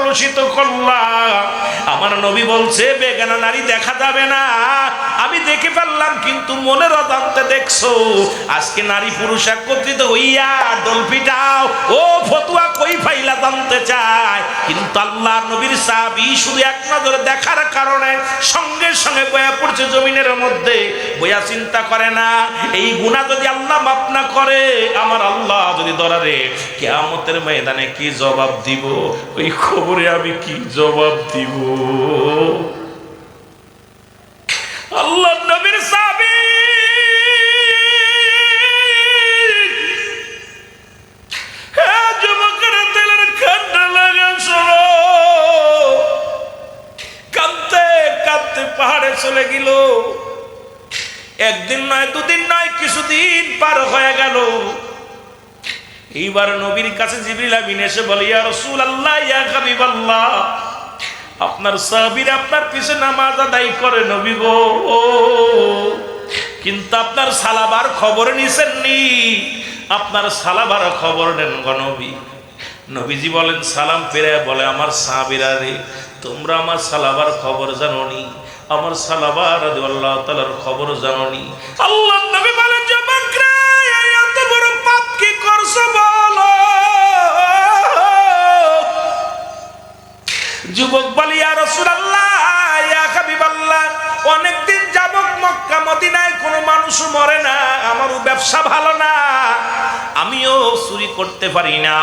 কলুষিত করলা। আমার নবী বলছে বেগানা নারী দেখা যাবে না। আমি দেখে ফেললাম, কিন্তু মনের অজান্তে দেখছো। আজকে নারী পুরুষ একত্রিত হইয়া ডোল পিটাও, ও ফতুয়া কই ফাইলা জানতে চায়। কিন্তু আল্লাহ নবীর সাহাবী শুধু এক নজরে দেখার কারণে সঙ্গে সঙ্গে বয়া পড়ছে জমিনের মধ্যে, বয়া চিন্তা করে না এই গুনাহ যদি আল্লাহ মাফ না করে, আমার আল্লাহ যদি ধরে কিয়ামতের ময়দানে কি জবাব দিব, ওই খবরে আমি কি জবাব দিব। আল্লাহ নবীর সাহাবী যুবকের দিলের ঠান্ডা লাগা শোনো, কাঁদতে কাঁদতে পাহাড়ে চলে গেল। একদিন নয়, দুদিন নয়, কিছুদিন পার হয়ে গেল। এইবার নবীর কাছে জিবরিল আমিন এসে বলে, ইয়া রাসূলুল্লাহ, ইয়া হাবিবাল্লাহ, আপনার সাহাবীরা আপনার পিছে নামাজ আদায় করে নবী গো, কিন্তু আপনার সালাবার খবর নিছেননি, আপনার সালাবার খবর নেন গো নবী। নবীজি বলেন, সালাম ফিরে বলে, আমার সাহাবীরা রে, তোমরা আমার সালাবার খবর জানোনি, আমার সালাবা রাদিয়াল্লাহু তাআলার খবর জানোনি। আল্লাহর নবী বলেন, যুবকরা এত বড় পাপ কি করছো বলো। যুবক বলে, ইয়া রাসূলুল্লাহ, ইয়া হাবিবাল্লাহ, অনেকদিন যাবত মক্কা মদিনায় কোনো মানুষ মরে না, আমারও ব্যবসা ভালো না, আমিও চুরি করতে পারি না।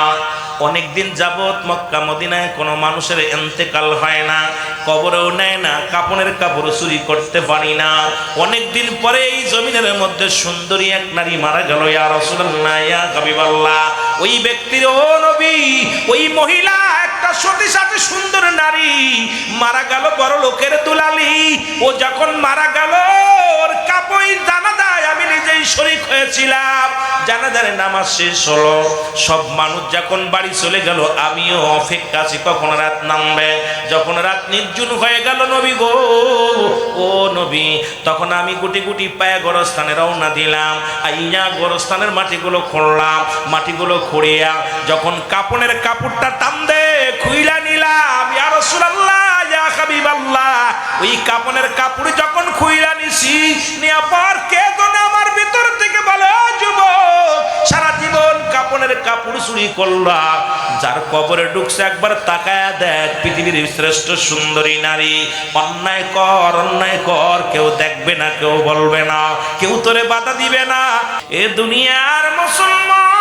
অনেকদিন যাবত মক্কা মদিনায় কোনো মানুষের ইন্তেকাল হয় না, কবরেও নেয় না, কাপনের কাপড় চুরি করতে পারি না। অনেকদিন পরে এই জমিনের মধ্যে সুন্দরী এক নারী মারা গেল, ইয়া রাসূলুল্লাহ, ইয়া হাবিবাল্লাহ, ওই ব্যক্তির, ও নবী, ওই মহিলা একটা সতী সাথে সুন্দর নারী মারা গেল, বড় লোকের দুলালি। ও যখন মারা গেল, ওর কাপড় জানাজায় আমি নিজেই শরীক হয়েছিলাম। জানাজার নামাজ শেষ হলো, সব মানুষ যখন বাড়ি চলে গেল, আমিও অপেক্ষা আছি কখন রাত নামবে। যখন রাত নির্জন হয়ে গেল নবী গো, ও নবী, তখন আমি গুটি গুটি পায়ে গোরস্থানে রওনা দিলাম। আইয়া গোরস্থানের মাটিগুলো খুঁড়লাম, মাটিগুলো খুঁড়িয়া যখন কাপনের কাপড়টা টান দে খুইলা নিলাম, ইয়া রাসূলুল্লাহ, ইয়া হাবিবাল্লাহ, ওই কাপনের কাপড় যখন খুইলা নিছি, নিয়া পর কে যেন আমার ভিতর থেকে বলে, ও যুবক, সারা জীবন কাপনের কাপড় চুরি করলা, যার কবরে ঢুকছে একবার তাকায়া দেখ, পৃথিবীর শ্রেষ্ঠ সুন্দরী নারী। অন্যায় কর, কেউ দেখবে না, কেউ বলবে না, কেউ তোরে বাধা দিবে না। এ দুনিয়ার মুসলমান,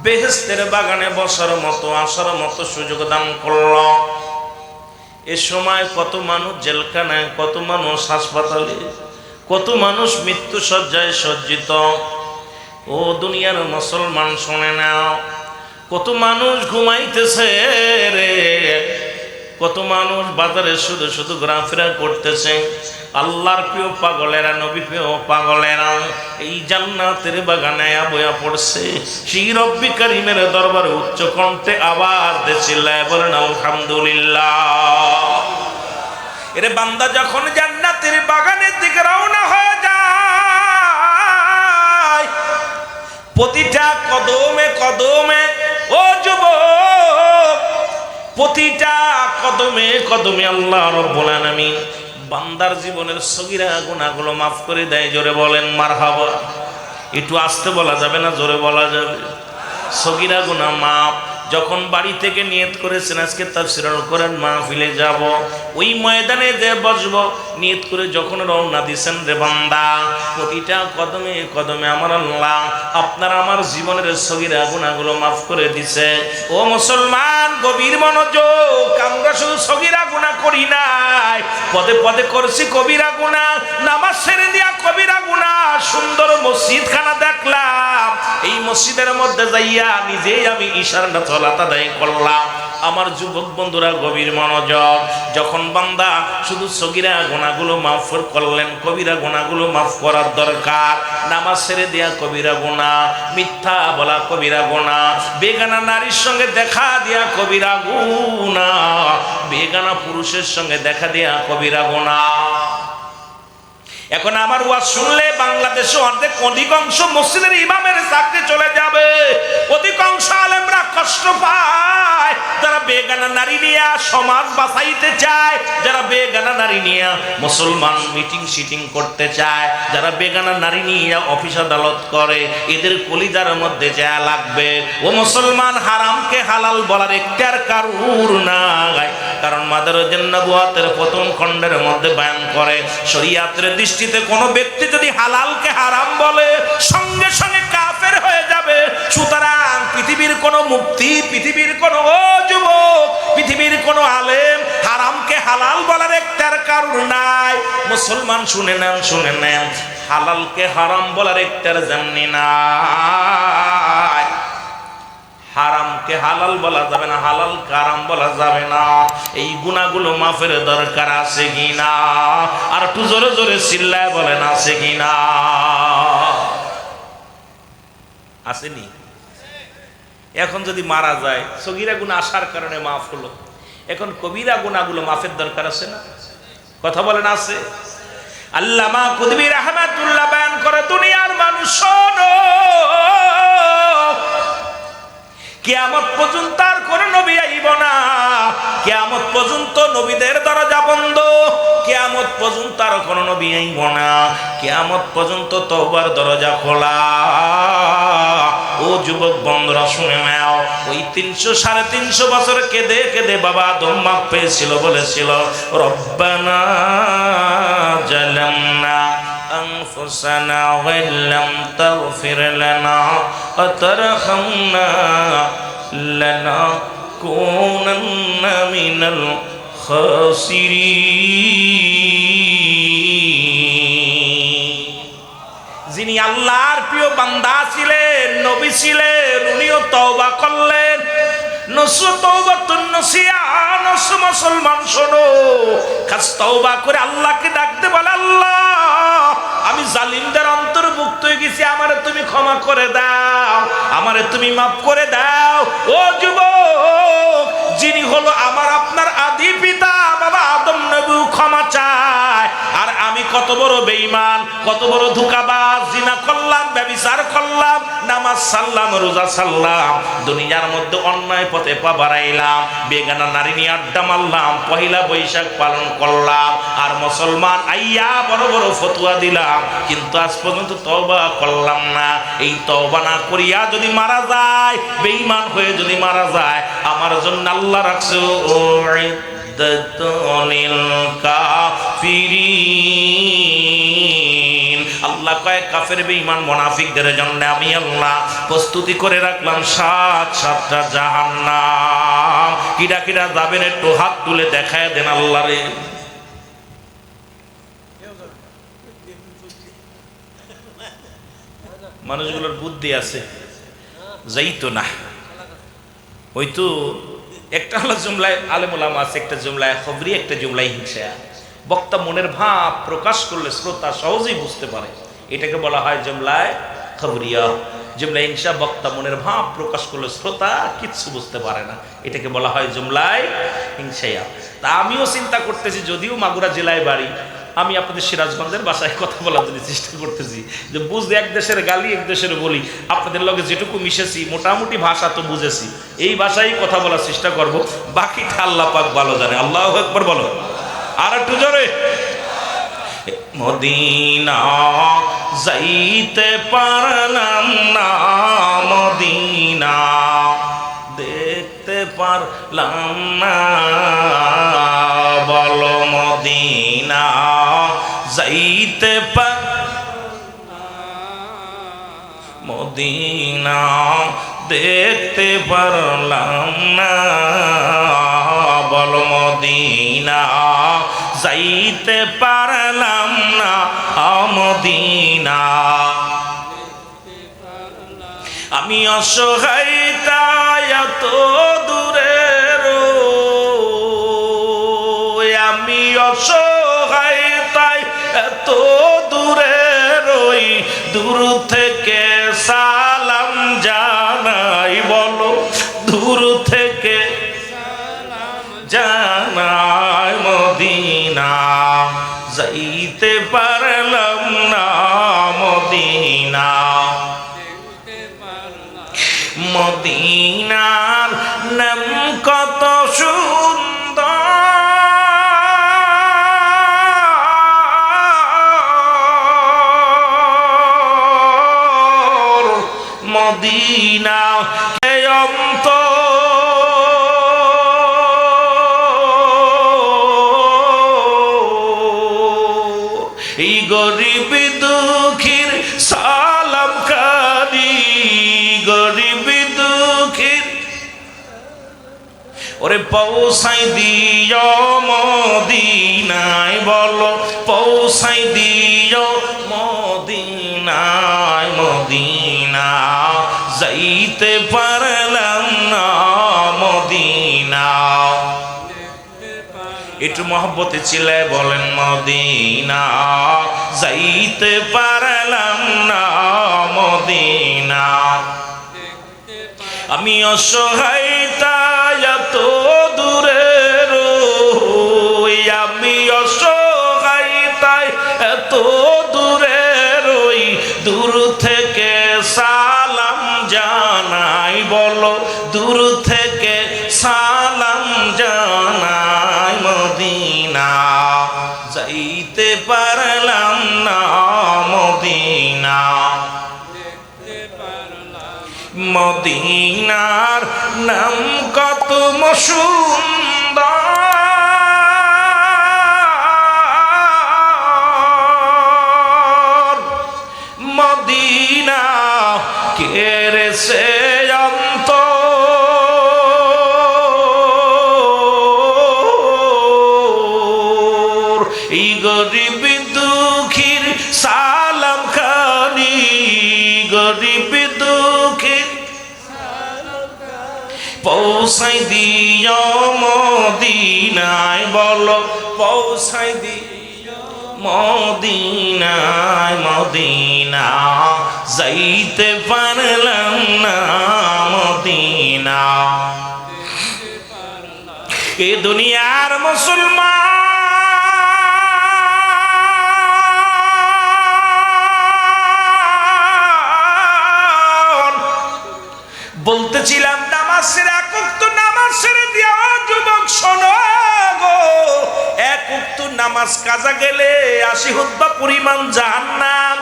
বেহেশতের বাগানে বসার মতো, আসার মতো সুযোগ দান করল। এ সময় কত মানুষ জেলখানায়, কত মানুষ হাসপাতালে, কত মানুষ মৃত্যু শয্যায় সজ্জিত। ও দুনিয়ার মুসলমান শোনে নাও, কত মানুষ ঘুমাইতেছে রে, কত মানুষ বাজারে শুধু শুধু ঘোরাফেরা করতেছে। আল্লাহর প্রিয় পাগলেরা, নবী প্রিয় পাগলেরা এই জান্নাতের বাগানে বয়া পড়ছে। সেই রব্বি কারীমের দরবারে উচ্চ কণ্ঠে আওয়াজ দিছিল, বলেন আলহামদুলিল্লাহ। এরে বান্দা যখন জান্নাতের বাগানের দিকে রওনা হয়ে যায়, প্রতিটা কদমে কদমে, ও যুবক, প্রতিটা কদমে কদমে আল্লাহ রাব্বুল আলামিন বান্দার জীবনের সগীরা গুনাহগুলো মাফ করে দেয়। জোরে বলেন মারহাবা। একটু আস্তে বলা যাবে না, জোরে বলা যাবে? সগীরা গুনাহ মাফ। যখন বাড়ি থেকে নিয়ত করেছেন আজকে তাফসীরুল কোরআন মাহফিলে যাব, ওই ময়দানে যে বসবো, নিয়ত করে যখন রওনা দিয়েছেন রে বান্দা, প্রতিটা কদমে কদমে আমার আল্লাহ আপনার আমার জীবনের সগীরা গুনাহগুলো মাফ করে দিছে। ও মুসলমান, গভীর মনোযোগ, আমরা শুধু সগীরা গুনাহ করি নাই, পদে পদে করছি কবিরা গুনাহ। নামাজ ছেড়ে দিয়া কবিরা গুনাহ। সুন্দর মসজিদখানা দেখলাম, এই মসজিদের মধ্যে যাইয়া নিজেই আমি ইশারা সালাত আদায় করলাম। আমার যুবক বন্ধুরা গভীর মনোযোগ, যখন বান্দা শুধু সগীরা গুনাহগুলো মাফ করলেন, কবিরা গুনাহগুলো মাফ করার দরকার। নামাজ ছেড়ে দেয়া কবিরা গুনাহ, মিথ্যা বলা কবিরা গুনাহ, বেগানা নারীর সঙ্গে দেখা দেয়া কবিরা গুনাহ, বেগানা পুরুষের সঙ্গে দেখা দেয়া কবিরা গুনাহ। এখন আমার ওয়াজ শুনলে বাংলাদেশে অধিকাংশ মসজিদের ইমামের চাকরি চলে যাবে, অধিকাংশ আলেমরা কষ্ট পায়। যারা বেগানা নারী নিয়ে সমাজ বাঁচাইতে চায়, যারা বেগানা নারী নিয়ে মুসলমান মিটিং সিটিং করতে চায়, যারা বেগানা নারী নিয়ে অফিস আদালত করে, এদের কলিজার মধ্যে যা লাগবে, ও মুসলমান হারামকে হালাল বলার এখতিয়ার কারুর নাই। কারণ মাদারুন নবুওয়াতের প্রথম খণ্ডের মধ্যে বয়ান করে, শরীয়তের দৃষ্টিতে কোনো ব্যক্তি যদি হালালকে হারাম বলে সঙ্গে সঙ্গে কাফের হয়ে যাবে। সুতরাং পৃথিবীর কোনো মুক্তি, পৃথিবীর কোনো যুবক, পৃথিবীর কোনো আলেম হারামকে হালাল বলার এখতিয়ার কারুর নাই। মুসলমান শুনে নেন, শুনে নেন, হালালকে হারাম বলার এখতিয়ার জানি নাই। হারামকে হালাল বলা যাবে না, হালালকে হারাম বলা যাবে না। এই গুনাহগুলো মাফের দরকার আছে কিনা? আর একটু জোরে জোরে চিল্লায় বলেন আছে কিনা? আসেনি? এখন যদি মারা যায়, সগীরা গুনাহ আসার কারণে মাফ হলো, এখন কবিরা গুনাহগুলো মাফের দরকার আছে না? কথা বলেন আছে? আল্লামা কুতুবী রাহমাতুল্লাহ বয়ান করে, দুনিয়ার মানুষ শোনো, কিয়ামত পর্যন্ত আর কোন নবী আইব না, কিয়ামত পর্যন্ত নবীদের দরজা বন্ধ, কিয়ামত পর্যন্ত আর কোন নবী আইব না, কিয়ামত পর্যন্ত তওবার দরজা খোলা। ও যুবক বন্ধুরা শুনে নাও, ওই 300-350 বছর কেঁদে কেঁদে বাবা আদম মাপ পেয়েছিল, বলেছিল রব্বানা জালামনা أنفسنا وإن لم تغفر لنا وترحمنا لنكونن من الخاسرين। যিনি আল্লাহর প্রিয় বান্দা ছিলেন, নবী ছিলেন, উনিও তওবা করলেন। মুসলমান শোনো, খাস তওবা করে আল্লাহকে ডাকতে বলে, আল্লাহ আমি জালিমদের অন্তর্ভুক্ত হয়ে গেছি, আমারে তুমি ক্ষমা করে দাও, আমারে তুমি মাফ করে দাও। ও যুবক, যিনি হলো আমার আপনার আদি পিতা বাবা আদম নবী ক্ষমা চায়, আর আমি কত বড় বেঈমান, কত বড় ধোঁকাবাজ, জিনা করলাম, ব্যভিচার করলাম, নামাজ সারলাম, রোজা সারলাম, দুনিয়ার মধ্যে অন্যায় পথে পা বাড়াইলাম, বেগানা নারী নিয়ে আড্ডা মারলাম, পহিলা বৈশাখ পালন করলাম, আর মুসলমান আইয়া বড় বড় ফতুয়া দিলাম, কিন্তু আজ পর্যন্ত তওবা করলাম না। এই তওবা না করিয়া যদি মারা যায়, বেঈমান হয়ে যদি মারা যায়, আমার জন্য আল্লাহ রাখছে কাফিরিন। আল্লাহ কয় কাফের বেঈমান মুনাফিকদের জন্য আমি আল্লাহ প্রস্তুতি করে রাখলাম 7-7টা জাহান্নাম। কিরা কিরা যাবেন একটু হাত তুলে দেখায় দেন আল্লাহরে। মানুষগুলোর বুদ্ধি আছে, যাইতো না। ওই তো একটা হলো জুমলায় আলেম ওলামা আছে, একটা জুমলায় খবরি, একটা জুমলায় হিংসা। বক্তা মনের ভাব প্রকাশ করলে শ্রোতা সহজেই বুঝতে পারে, এটাকে বলা হয় জুমলায় খবরিয়া। জুমলায় হিংসা, বক্তা মনের ভাব প্রকাশ করলে শ্রোতা কিচ্ছু বুঝতে পারে না, এটাকে বলা হয় জুমলায় হিংসাইয়া। তা আমিও চিন্তা করতেছি, যদিও মাগুরা জেলায় বাড়ি, আমি আপনাদের সিরাজগঞ্জের ভাষায় কথা বলার জন্য চেষ্টা করতেছি, যে বুঝতে এক দেশের গালি এক দেশের বলি, আপনাদের লগে যেটুকু মিশেছি মোটামুটি ভাষা তো বুঝেছি, এই ভাষায় কথা বলার চেষ্টা করব, বাকিটা আল্লাহ পাক ভালো জানে। আল্লাহু আকবার বলো, আর একটু জোরে। মদিনা যাইতে পারলাম না, মদিনা দেখতে পারলাম না, বলো মদিনা যাইতে পার, মদিনা দেখতে পারলাম না, বলো মদিনা যাইতে পারলাম না, মদিনা আমি অসহায়, এত দূরে অসহায় তাই এত দূরে রই, দূর থেকে সালাম জানাই, বলো দূর থেকে জানাই, মদিনা যাইতে পারলাম না, মদিনা মদিনার নাম কত সুন্দর, মদিনা কে অন্তর এই গরিব দুঃখীর সালামকারী, গরিব দুঃখীর ওরে পৌঁছাই দিও মদিনায়, বলো পৌঁছাই দিও মদিনায়, মদিনা যাইতে পারলাম না, মদিনা একটু মহব্বতে ছিলে বলেন মদিনা যাইতে পারলাম না, মদিনা আমি অসহায় তাই এত দূরে রই, আমি অসহায় তাই এত দূরে রই, দূর থেকে সালাম জানাই, বলো দূর থেকে সালাম জানাই, মদিনা যাইতে পারলাম না, মদিনা মদিনার নাম কত সুন্দর, মদিনা কেড়েছে অন্তর এই গরিব দুঃখীর সালাম খানি, গরিব দুঃখীর পৌঁছাই দিও মদিনায়, বলো পৌঁছাই দিও মদিনায়, মদিনা যাইতে পারলাম না, মদিনা এ দুনিয়ার মুসলমান বলতেছিলাম নামাজ ছেড়ে এক ওয়াক্ত নামাজ ছেড়ে দিয়া যুবক শোনো গো, এক ওয়াক্ত নামাজ কাজা গেলে 80 খুতবা পরিমাণ জাহান্নাম,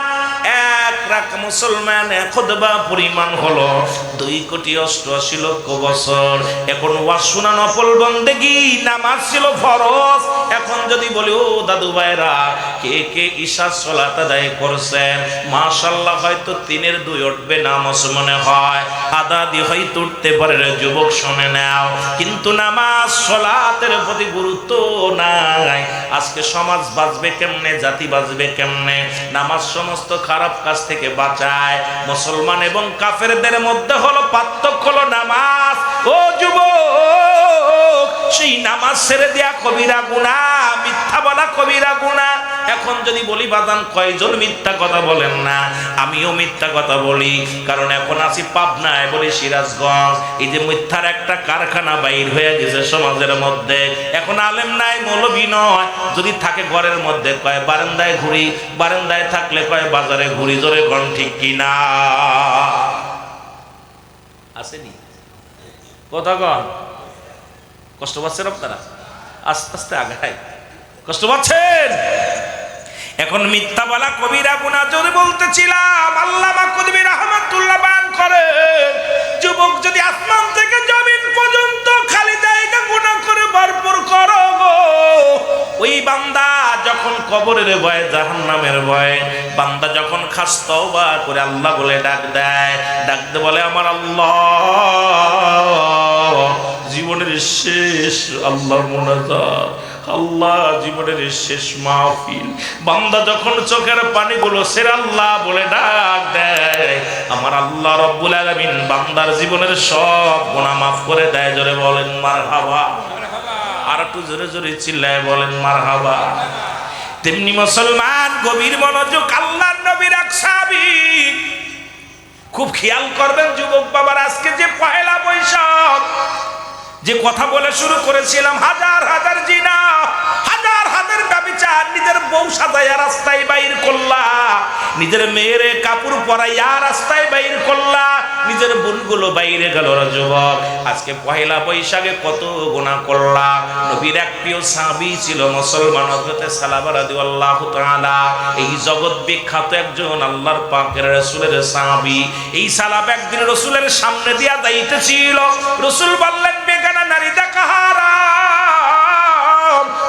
এক রাকাত মুসলমান এক খুতবা পরিমাণ হলো 2,88,00,000 বছর। এখন ওয়াজ শোনা নফল বন্দেগী, নামাজ ছিল ফরজ। এখন যদি বলি ও দাদু ভাইরা কে কে ইশার সালাত আদায় করছেন, মাশাআল্লাহ হয়তো 3-এর 2 উঠবে নামাজ মনে হয়, আদা দিয়ে হয়তো উঠতে পারে, যুবক শুনে নাও। কিন্তু নামাজ সালাতের প্রতি গুরুত্ব নাই। আজকে সমাজ বাঁচবে কেমনে, জাতি বাঁচবে কেমনে? নামাজ সমস্ত খারাপ কাজ থেকে বাঁচায়। মুসলমান এবং কাফেরদের মধ্যে হলো পার্থক্য হলো নামাজ। ও যুবক, সেই নামাজ ছেড়ে দেয়া কবিরা গুনাহ, মিথ্যা বলা কবিরা গুনাহ। এখন যদি বলি বাদান কয়জন মিথ্যা কথা বলেন না? আমিও মিথ্যা কথা বলি, কারণ এখন আছি পাবনায়, বলি সিরাজগঞ্জ। এই যে মিথ্যার একটা কারখানা বাইর হয়ে গেছে সমাজের মধ্যে। এখন আলেম নাই, মৌলবী নয়, যদি থাকে ঘরের মধ্যে কয় বারান্দায় ঘুরি, বারান্দায় থাকলে কয় বাজারে ঘুরি। জোরে কোন ঠিক কিনা? আসেনি কথা কন? কষ্ট পাচ্ছেন আপনারা? আস্তে আস্তে আগায় কষ্ট পাচ্ছেন। এখন মিথ্যা বলা কবিরা গুনাহ। যদি বলতেছিলাম আল্লামা কুতুবী রাহমাতুল্লাহ বায়ান করে, যুবক যদি আসমান থেকে জমিন পর্যন্ত খালি জায়গা গুনাহ করে ভরপুর করো গো, ওই বান্দা যখন কবরের ভয়ে, জাহান্নামের ভয়ে, বান্দা যখন খাস তওবা করে আল্লাহ বলে ডাক দেয়, ডাকতে বলে আমার আল্লাহ, জীবনের শেষ আল্লাহর মুনাজাত, আল্লাহ জীবনের শেষ মাহফিল। বান্দা যখন চোখের পানিগুলো ছেড়ে আল্লাহ বলে ডাক দেয়, আমার আল্লাহ রব্বুল আলামিন বান্দার জীবনের সব গুনাহ মাফ করে দেয়। জোরে বলেন মারহাবা। আর একটু জোরে জোরে চিল্লায় বলেন মারহাবা। তেমনি মুসলমান গভীর মনোযোগ, আল্লাহর নবীর এক সাহাবী, খুব খেয়াল করবেন যুবক বাবার, আজকে যে পহেলা বৈশাখ যে কথা বলে শুরু করেছিলাম, হাজার হাজার জিনা, হাজার হাজার ব্যভিচার, নিজের বউ সাজাইয়া রাস্তায় বাইর করলা, নিজের মেয়ের কাপড় পরাইয়া রাস্তায় বাইর করলা, নিজের বোনগুলো বাইরে গেল যুবক। আজকে পহেলা বৈশাখে কত গুনাহ করলা। নবীর এক প্রিয় সাহাবী ছিল মুসলমান হযরতে সালাবা রাদিয়াল্লাহু তাআলা, এই জগৎ বিখ্যাত একজন আল্লাহর পাকের রাসূলের সাহাবী। এই সালাবা একদিন রাসূলের সামনে দিয়া যাইতেছিল, রাসূল বললেন বেগানা নারী দেখা হারাম।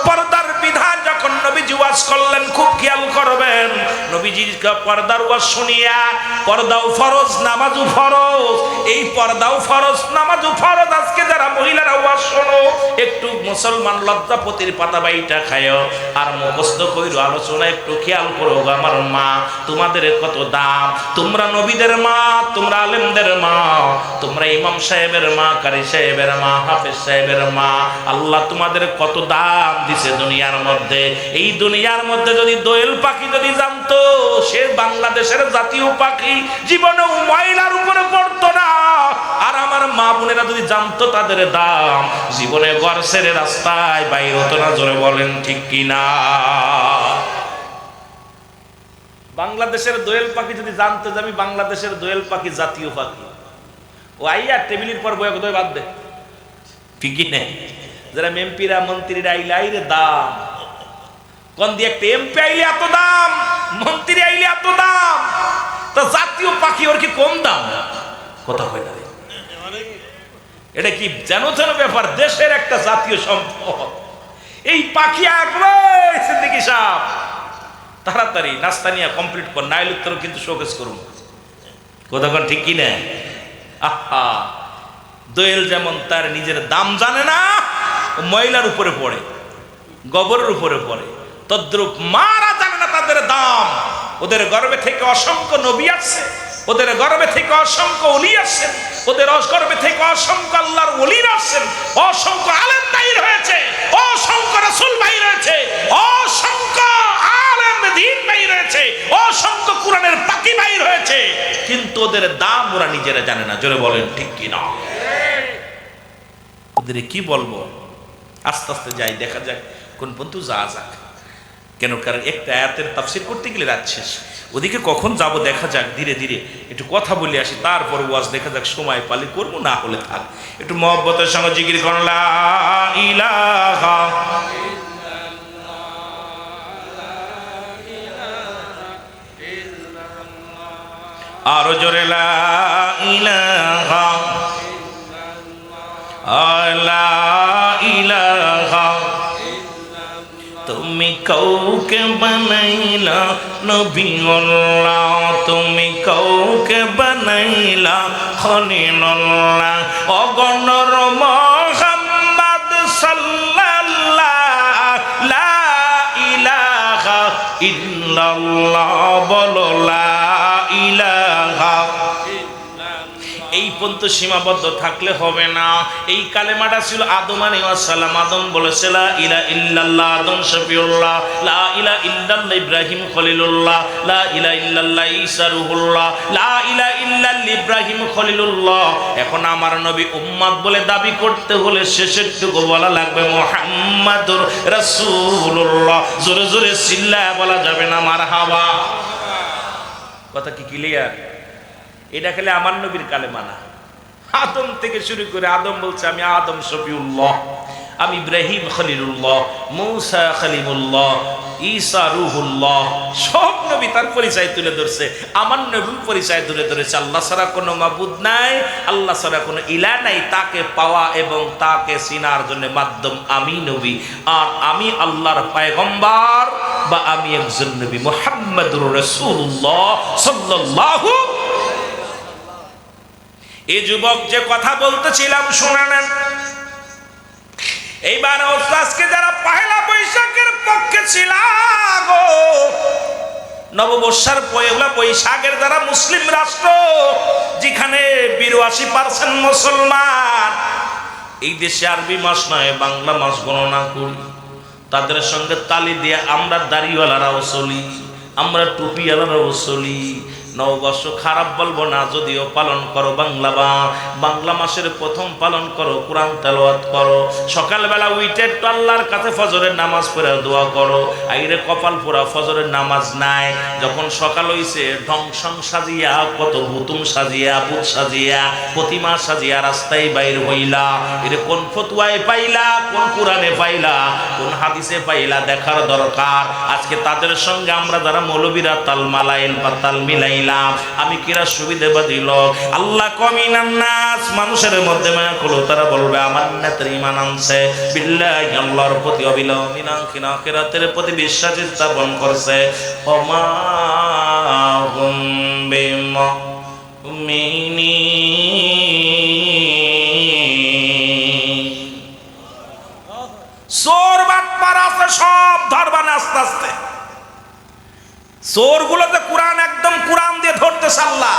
পর্দার বিধান যখন নবীজি ওয়াজ করলেন, খুব খেয়াল করবেন, নবীজির পর্দার ওয়াজ শুনিয়া, পর্দাও ফরজ নামাজও ফরজ, এই পর্দাও ফরজ নামাজও ফরজ, আজকে যারা মহিলারা ওয়াজ শোনো, একটু মুসলমান লজ্জাপতির পাতা বাইটা খায়ও আর মুখস্থ কইরো, আলোচনা একটু খেয়াল করো। আমার মা, তোমাদের কত দাম, তোমরা নবীদের মা, তোমরা আলেমদের মা, তোমরা ইমাম সাহেবের মা, কারি সাহেবের মা, হাফেজ সাহেবের মা, আল্লাহ তোমাদের কত দাম দিছে দুনিয়ার মধ্যে। এই দুনিয়ার মধ্যে যদি দোয়েল পাখি যদি জানতো সে বাংলাদেশের জাতীয় পাখি, জীবনেও ময়লার উপরে পড়তো না। আর আমার মা বোনেরা যদি জানতো তাদের দাম, জীবনে ঘর ছেড়ে রাস্তায় বাইর হতো না। জোরে বলেন ঠিক কিনা? বাংলাদেশের দোয়েল পাখি যদি জানতো যে আমি বাংলাদেশের দোয়েল পাখি জাতীয় পাখি, ও আইয়া টেবিলের পর বয়ে দই বাদ দে, ঠিকই নেই। যারা এমপিরা মন্ত্রীরা আইলে আইরে দাম কোন দিয়ে, একটা এমপি আইলে এত দাম, মন্ত্রী আইলে এত দাম, তা জাতীয় পাখি ওর কি কম দাম? কথা হয় না, এটা কি যেন যেন ব্যাপার, দেশের একটা জাতীয় সম্পদ। এই পাখি আঁকবে সিদ্দিকী সাহেব, তাড়াতাড়ি নাস্তা নিয়ে কমপ্লিট কর, নাইলে উত্তর কিন্তু শোকেস করুন। কথা কন ঠিক কি না? আহা, দোয়েল যেমন তার নিজের দাম জানে না, ময়লার উপরে পড়ে, গোবরের উপরে পড়ে, তদ্রূপ মারা জানে না তাদের দাম। ওদের গর্ভে থেকে অসংখ্য নবী আসছে, ওদের গর্ভে থেকে অসংখ্য ওলি আসছেন, ওদের গর্ভে থেকে অসংখ্য আল্লাহর ওলিরা আসছেন, অসংখ্য আলেম বাইর হয়েছে, অসংখ্য রাসূল বাইর হয়েছে, অসংখ্য আলেম দ্বীন বাইর হয়েছে, অসংখ্য কোরআনের পাখি বাইর হয়েছে, কিন্তু ওদের দাম ওরা নিজেরা জানে না। জোরে বলেন ঠিক কি না? ওদের কি বলবো, আস্তে আস্তে যাই, দেখা যাক কোন পর্যন্ত যাওয়া যাক। কেন? কারণ একটা আয়াতের তাফসীর করতে গেলে রাত শেষ, ওদিকে কখন যাব দেখা যাক, ধীরে ধীরে একটু কথা বলে আসি, তারপর ওয়াজ দেখা যাক, সময় পালে করবো, না হলে থাক। একটু মহব্বতের সঙ্গে জিকির করুন, লা ইলাহা আরো জোরে, লা ইলাহা লা ইলাহা। তুমি কাউকে বানাইলা নবীউল্লাহ, তুমি কাউকে বানাইলা খলিলুল্লাহ, অগণর মুহাম্মদ সাল্লাল্লাহ, লা ইলাহা ইল্লাল্লাহ, বলো লা ইলাহা। এই পর্যন্ত সীমাবদ্ধ থাকলে হবে না। এই কালেমাটা ছিল আদম আলাইহিস সালাম, আদম বলেছে লা ইলাহা ইল্লাল্লাহ, আদম শফিউল্লাহ, লা ইলাহা ইল্লাল্লাহ ইব্রাহিম খলিলুল্লাহ, লা ইলাহা ইল্লাল্লাহ ঈসা রূহুল্লাহ, লা ইলাহা ইল্লাল্লাহ ইব্রাহিম খলিলুল্লাহ। এখন আমার নবী উম্মত বলে দাবি করতে হলে শেষেরটুকু বলা লাগবে মুহাম্মাদুর রাসূলুল্লাহ। জোরে জোরে চিল্লায়া বলা যাবে না মারহাবা। কথা কি ক্লিয়ার? এটা খেলে আমার নবীর কালেমা না। আদম থেকে শুরু করে আদম বলছে আমি আদম শফিউল্লাহ, আমি ইব্রাহিম খলিলুল্লাহ, মূসা খলিমুল্লাহ, ঈসা রূহুল্লাহ, সব নবী তার পরিচয় তুলে ধরছে। আমার নবীর পরিচয় তুলে ধরেছে আল্লাহ ছাড়া কোনো মাবুদ নাই, আল্লাহ ছাড়া কোনো ইলাহ নাই, তাকে পাওয়া এবং তাকে চিনার জন্য মাধ্যম আমি নবী, আর আমি আল্লাহর পয়গম্বর বা আমি একজন নবী মুহাম্মদুর রাসূলুল্লাহ সাল্লাল্লাহু। এই যুবক যে কথা বলতেছিলাম শুনে নেন। এইবার আজকে যারা পহেলা বৈশাখের পক্ষে ছিল গো, নববর্ষের পয়লা বৈশাখের যারা মুসলিম রাষ্ট্র, যেখানে 82% মুসলমান, এই দেশে আরবি মাস নয় বাংলা মাস গণনা করি, তাদের সঙ্গে তালি দিয়ে আমরা দাড়িওয়ালারাও চলি, আমরা টুপিওয়ালারাও চলি। নববর্ষ খারাপ বলবো না, যদিও পালন করো বাংলা মাসের প্রথম পালন করো, কোরআন তেলাওয়াত করো, সকালবেলা উইটে একটু আল্লাহর কাছে ফজরের নামাজ পড়ে দোয়া করো। আইরে কপাল পোড়া ফজরের নামাজ নাই, যখন সকাল হইছে ঢংসং সাজিয়া, কত ভুতুম সাজিয়া, ভূত সাজিয়া, প্রতিমা সাজিয়া রাস্তায় বাইর হইলা। এর কোন ফতুয়ায় পাইলা, কোন কোরআনে পাইলা, কোন হাদিসে পাইলা দেখার দরকার। আজকে তাদের সঙ্গে আমরা যারা মৌলবীরা তাল মালাইল বা তাল মিলাই, আমি কিরা সুবিধাবাদী লোক। আল্লাহ কমিনান নাস, মানুষের মধ্যে মায়া করলো, তারা বলবে আমার নেতার ঈমান আনছে, বিল্লাহি আল্লাহর প্রতি অবিলম্বিন আখিরাতের প্রতি বিশ্বাস স্থাপন করছে। ওমা হুম বিমুমিনিন। চোর বাটপার আছে সব ধরবান আস্তে আস্তে। চোরগুলোতে কোরআন একদম কোরআন দিয়ে ধরতে সাল্লা,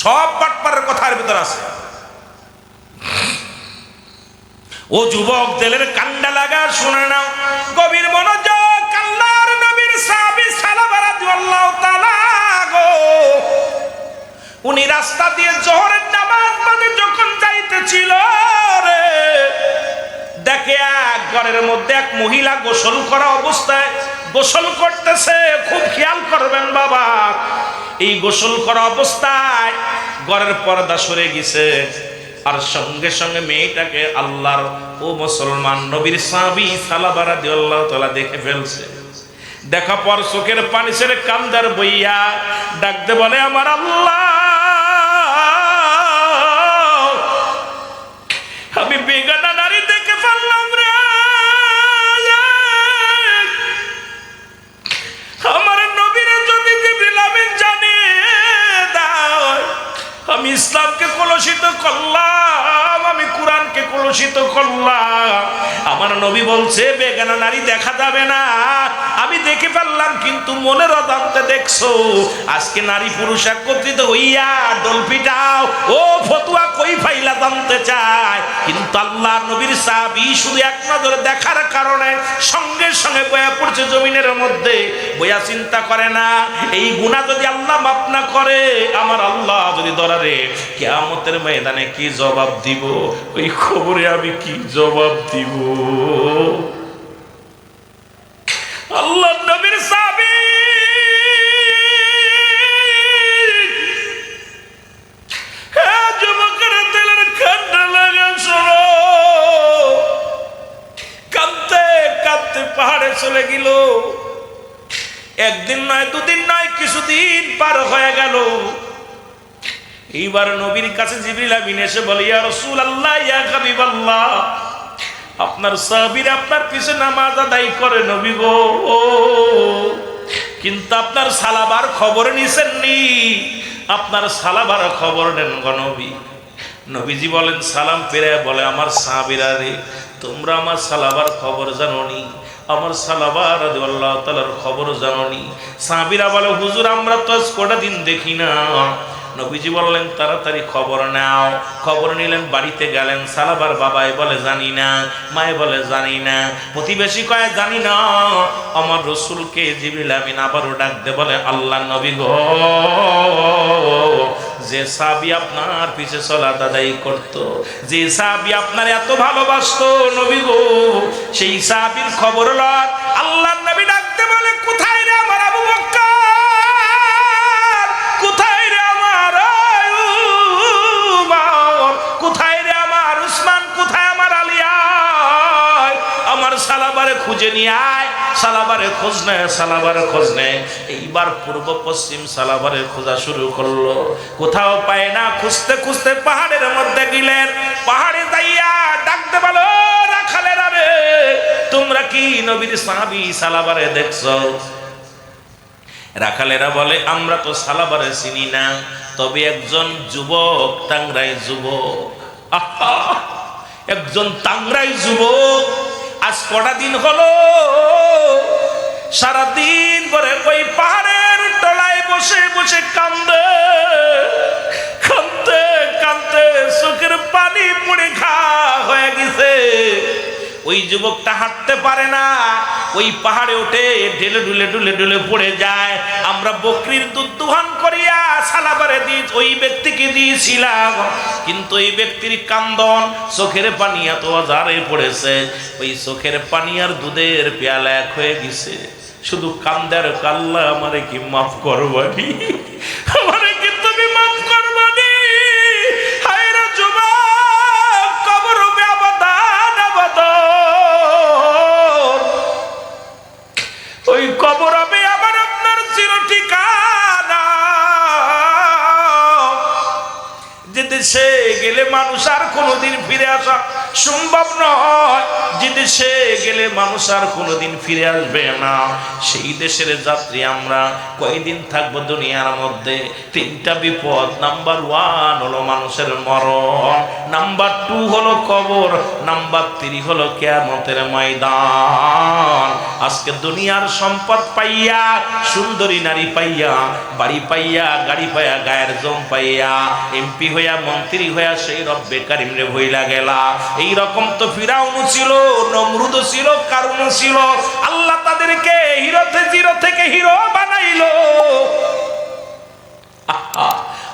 সব বাটপারের কথার ভিতর আছে। ও যুবক, দিলের কান্ডা লাগা শুনে নাও, গভীর মনোযোগ। আল্লাহর নবীর সাহাবী সালাবা রাদিয়াল্লাহু তাআলা গো, উনি রাস্তা দিয়ে জোহরের নামাজ পড়তে যখন যাইতেছিল রে, দেখে এক ঘরের মধ্যে এক মহিলা গোসল করা অবস্থায় গোসল করতেছে। খুব খেয়াল করবেন বাবা, এই গোসল করা অবস্থায় ঘরের পর্দা সরে গেছে, আর সঙ্গে সঙ্গে মেয়েটাকে আল্লাহর ও মুসলমান নবীর সাহাবী সালাবা রাদিয়াল্লাহু তাআলা দেখে ফেলছে। দেখা পর চোখের পানি ছেড়ে কান্দার বইয়া ডাকতে বলে, আমার আল্লাহ, আমি বেগানা নারী দেখে ফেললাম রে, আমার নবীরে যদি জিবরিল আমিন জানিয়ে দাও, আমি ইসলামকে কলুষিত করলাম, আমি কোরআনকে কলুষিত করলাম। আমার নবী বলছে বেগানা নারী দেখা যাবে না, আমি দেখে ফেললাম, কিন্তু মনের অজান্তে দেখছো। আজকে নারী পুরুষ একত্রিত হইয়া ডোল পিটাও, ও ফতুয়া কই ফাইলা জানতে চায়, কিন্তু আল্লাহ নবীর সাহাবী শুধু এক নজরে দেখার কারণে সঙ্গে সঙ্গে বয়া পড়ছে জমিনের মধ্যে, বয়া চিন্তা করে না এই গুনাহ যদি আল্লাহ মাফ না করে, আমার আল্লাহ যদি ধরে কিয়ামতের ময়দানে কি জবাব দিব, ওই খবরে আমি কি জবাব দিব। আল্লাহ নবীর সাহাবী যুবকের দিলের কান্না লাগা শোনো, কাঁদতে কাঁদতে পাহাড়ে চলে গেল। একদিন নয়, দুদিন নয়, কিছুদিন পার হয়ে গেল। এইবার নবীর কাছে জিবরিল আমিন এসে বলে, ইয়া রাসূলুল্লাহ, ইয়া হাবিবাল্লাহ, আপনার সাহাবীরা আপনার পিছে নামাজ আদায় করে নবী গো, কিন্তু আপনার সালাবার খবর নিছেননি, আপনার সালাবার খবর নেন গো নবী। নবীজি বলেন, সালাম ফিরে বলে, আমার সাহাবীরা রে, তোমরা আমার সালাবার খবর জানোনি, আমার সালাবা রাদিয়াল্লাহু তাআলার খবর জানোনি। সাহাবীরা বলে, হুজুর আমরা তো আজ কটা দিন দেখি না। নবীজি বললেন, তাড়াতাড়ি খবর নাও। খবর নিলেন, বাড়িতে গেলেন। সালাবার বাবাই বলে জানি না, মায়ে বলে জানি না, প্রতিবেশী কয় জানি না। আমার রসুলকে জিবরিল আমিন আবারও ডাকতে বলে, আল্লাহ নবী গো, যে সাহাবী আপনার পিছে সালাত আদায় করত, যে সাহাবী আপনার এত ভালোবাসতো নবী গো, সেই সাহাবীর খবর লন। আল্লাহ নবী ডাকতে বলে, কোথায় রে আমার আবু বকর, কোথায় রে আমার উমর, কোথায় রে আমার উসমান, কোথায় আমার আলিয়া, আমার সালাবারে খুঁজে নিয়ে আয়। সালাবারে খোঁজ নেয়, সালাবারে খোঁজ নেয়। এইবার পূর্ব পশ্চিম সালাবারে খোঁজা শুরু করলো, কোথাও পায় না। খুঁজতে খুঁজতে পাহাড়ের মধ্যে গেলেন। পাহাড়ে যাইয়া ডাকতে বলো, রাখালেরা রে, তোমরা কি নবীর সাহাবী সালাবারে দেখছো? রাখালেরা বলে, আমরা তো সালাবারে চিনি না, তবে একজন যুবক, টাংরাই যুবক, একজন টাংরাই যুবক আজ কটা দিন হলো সারাদিন পরে ওই পাহাড়ের তলায় বসে বসে কান্দে, কান্দতে কান্দতে চোখের পানি পড়ে খায়। হয়ে গেছে। ওই যুবকটা হাঁটতে পারে না, ওই পাহাড়ে উঠে ঢেলে ঢুলে ঢুলে ঢুলে পড়ে যায়। আমরা বকরির দুধ দোহান করিয়া সালাবারে দিয়ে ওই ব্যক্তিকে দিয়েছিলাম, কিন্তু এই ব্যক্তির কান্দন, চোখের পানি এত আজারে পড়েছে, ওই চোখের পানি আর দুধের পেয়ালা এক হয়ে গেছে। শুধু কান্দার, আল্লাহ আমারে কি মাফ করবানি, আমারে কি তুমি মাফ করবানি? হায়রে যুবক, কবর হবে আবাদান আবাদান, ওই কবর হবে আবার আপনার চির ঠিকানা। যে দেশে গেলে মানুষ আর কোনোদিন ফিরে আসা সম্ভব নয়, যে দেশে গেলে মানুষ আর কোনোদিন ফিরে আসবে না, সেই দেশের যাত্রী আমরা। কয়দিন থাকবো দুনিয়ার মধ্যে? তিনটা বিপদ। নাম্বার 1 হলো মানুষের মরণ, নাম্বার 2 হলো কবর, নাম্বার 3 হলো কিয়ামতের ময়দান। আজকে দুনিয়ার সম্পদ পাইয়া, সুন্দরী নারী পাইয়া, বাড়ি পাইয়া, গাড়ি পাইয়া, গায়ের জম পাইয়া, এমপি হইয়া, মন্ত্রী হইয়া সেই রব্বে কারিম রে ভইলা গেলা। এই রকম তো ফিরাউন ছিল, নমরুদ ছিল, কারুন ছিল। আল্লাহ তাদেরকে জিরো থেকে হিরো বানাইলো।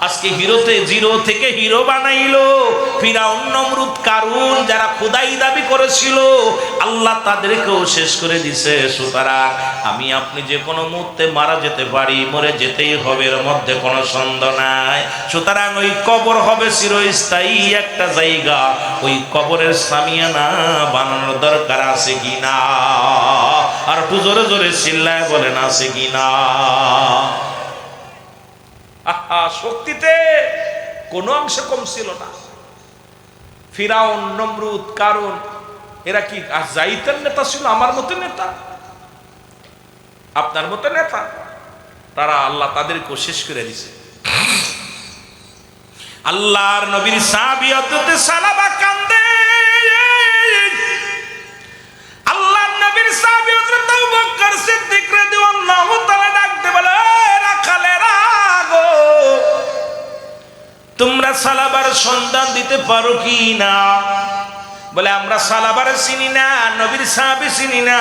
আজকে জিরো থেকে হিরো বানাইলো। ফিরাউন, নমরুদ, কারুন যারা খোদাই দাবি করেছিল, আল্লাহ তাদেরকেও শেষ করে দিছে। সুতরাং আমি আপনি যে কোনো মুহূর্তে মারা যেতে পারি, মরে যেতেই হবে, এর মধ্যে কোনো সন্দেহ নাই। সুতরাং ওই কবর হবে চিরস্থায়ী একটা জায়গা। ওই কবরের সামিয়ানা বানানোর দরকার আছে কিনা? আর একটু জোরে জোরে চিল্লায় বলেন আছে কিনা? শক্তিতে কোন অংশ কম ছিল না। ফিরাউন, নমরুদ, কারুন এরা কি জাইতের নেতা ছিল? আমার মতো নেতা, আপনার মতো নেতা? তারা আল্লাহ তাদেরকে শেষ করে দিছে। আল্লাহর নবীর সাহাবী হযরত সালাবা কান্দে। আল্লাহর নবীর সাহাবী হযরত আবু বকর সিদ্দিক রাদিয়াল্লাহু তাআলা ডাকতে বলে, রাখালেরা গো, তোমরা সালাবার সন্ধান দিতে পারো কি না? বলে, আমরা সালাবার চিনি না, নবীর সাহাবী চিনি না,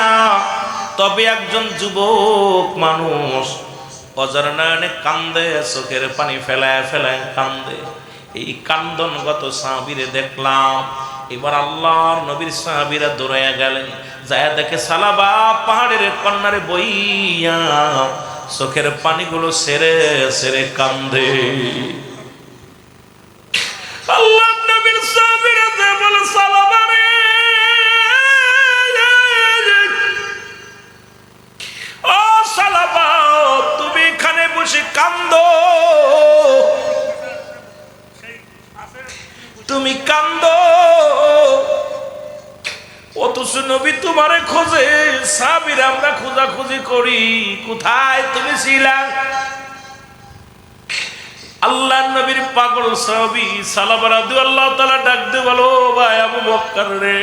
তবে একজন যুবক মানুষ অজানা নয়নে কান্দে, চোখের পানি ফেলায় ফেলায় কান্দে। এই কান্দনগত সাহাবীরে দেখলাম। এবার আল্লাহর নবীর সাহাবীরা দৌড়াইয়া গেলেন, যায় দেখে সালাবা পাহাড়ের কন্যারে বইয়া চোখের পানিগুলো সেরে সেরে কান্দে। আল্লাহ নবীর সাহাবীরা বলে, সালাবা রে, ও সালাবা, তুমি এখানে বসে কান্দো, তুমি কান্দো, অথচ নবী তোমারে খোঁজে, সাহাবীরা আমরা খোঁজাখুঁজি করি, কোথায় তুমি ছিলা? আল্লাহ নবীর পাগল সাহাবী সালাবা রাদিয়াল্লাহু তাআলা ডাক দিয়ে বলো, ভাই আবু বকর রে,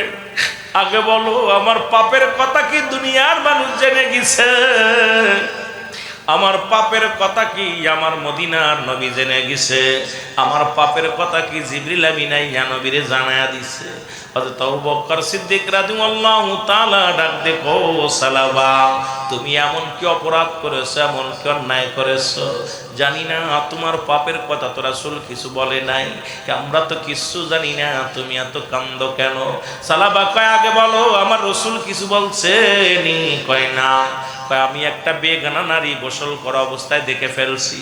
আগে বলো আমার পাপের কথা কি দুনিয়ার মানুষ জেনে গেছে? আমার পাপের কথা কি আমার মদিনার নবী জেনে গেছে? আমার পাপের কথা কি জিবরিল আমিন আইয়া নবীরে জানায়া দিছে? হযরত আবু বকর সিদ্দিক রাদিয়াল্লাহু তাআলা ডাক দিয়ে কো, সালাবা, তুমি এমন কি অপরাধ করেছো, এমন কি অন্যায় করেছো? জানি না, তোমার পাপের কথা তো রাসূল কিছু বলে নাই, আমরা তো কিছু জানি না, তুমি এত কান্দো কেন? সালাবা কয়, আগে বলো আমার রাসূল কিছু বলছে নি? কয় না। আমি একটা বেগানা নারী গোসল করা অবস্থায় দেখে ফেলছি।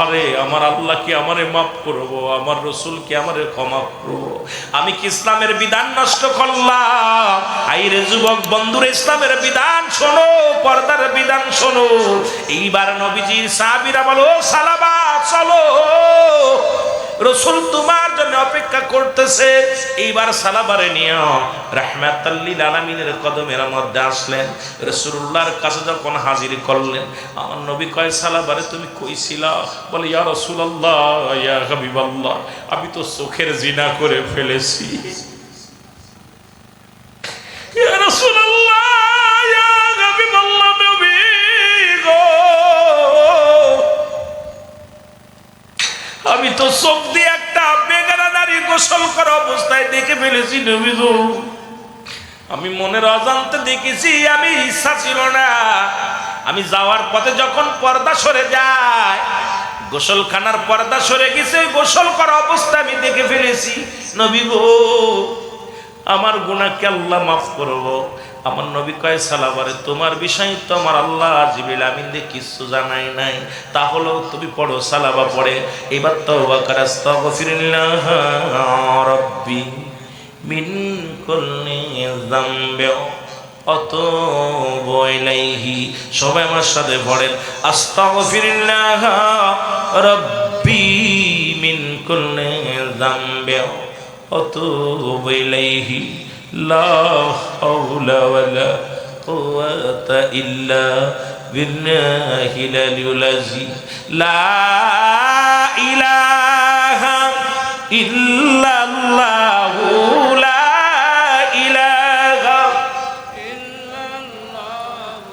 আরে আমার আল্লাহ কি আমারে মাফ করবো? আমার রাসূল কি আমারে ক্ষমা করবো? আমি কি ইসলামের বিধান নষ্ট করলাম? আইরে যুবক বন্ধুরা, ইসলামের বিধান শোনো, পর্দার বিধান শোনো। এইবার নবীজির সাহাবীরা বলো, সালাবা চলো, রাসূল তোমার জন্য অপেক্ষা করতেছে। এইবার সালাবারে নিয়ে রাহমাতাল লিল আলামিনের কদমের মধ্যে আসলেন। রাসূলুল্লাহর কাছে যখন হাজির করলেন, আমার নবী কয়, সালাবারে তুমি কই ছিলা? বলে, ইয়া রাসূলুল্লাহ, ইয়া হাবিবাল্লাহ, আমি তো চোখের জিনা করে ফেলেছি। ইয়া রাসূলুল্লাহ, ইয়া হাবিবাল্লাহ, নবী গো, আমি তো চোখ দিয়ে একটা বেগানা নারী গোসল করা অবস্থায় দেখে ফেলেছি নবী গো। আমি মনের অজান্তে দেখেছি, আমি ইচ্ছা ছিল না। আমি যাওয়ার পথে যখন পর্দা সরে যায়, গোসলখানার পর্দা সরে গেছে, গোসল করা অবস্থা আমি দেখে ফেলেছি নবী গো। আমার গুনাহকে আল্লাহ মাফ করবো। আমার নবী কয় সালাবারে, তোমার বিষয় তো আমার আল্লাহ জিবরিল আমিনকে কিছু জানাই নাই, তাহলেও তুমি পড়ো, সালাবা পড়ে এবার তওবা কর, আস্তাগফিরুল্লাহ রাব্বি মিন কুল্লি যামবি আতুবু ইলাইহি। সবাই আমার সাথে পড়েন, আস্তাগফিরুল্লাহ রাব্বি মিন কুল্লি যামবি আতুবু ইলাইহি লা হাওলা ওয়ালা কুওয়াতা ইল্লা বিল্লাহিল আলিয়্যিল আযীম। লা ইলাহা ইল্লাল্লাহু লা ইলাহা ইল্লাল্লাহু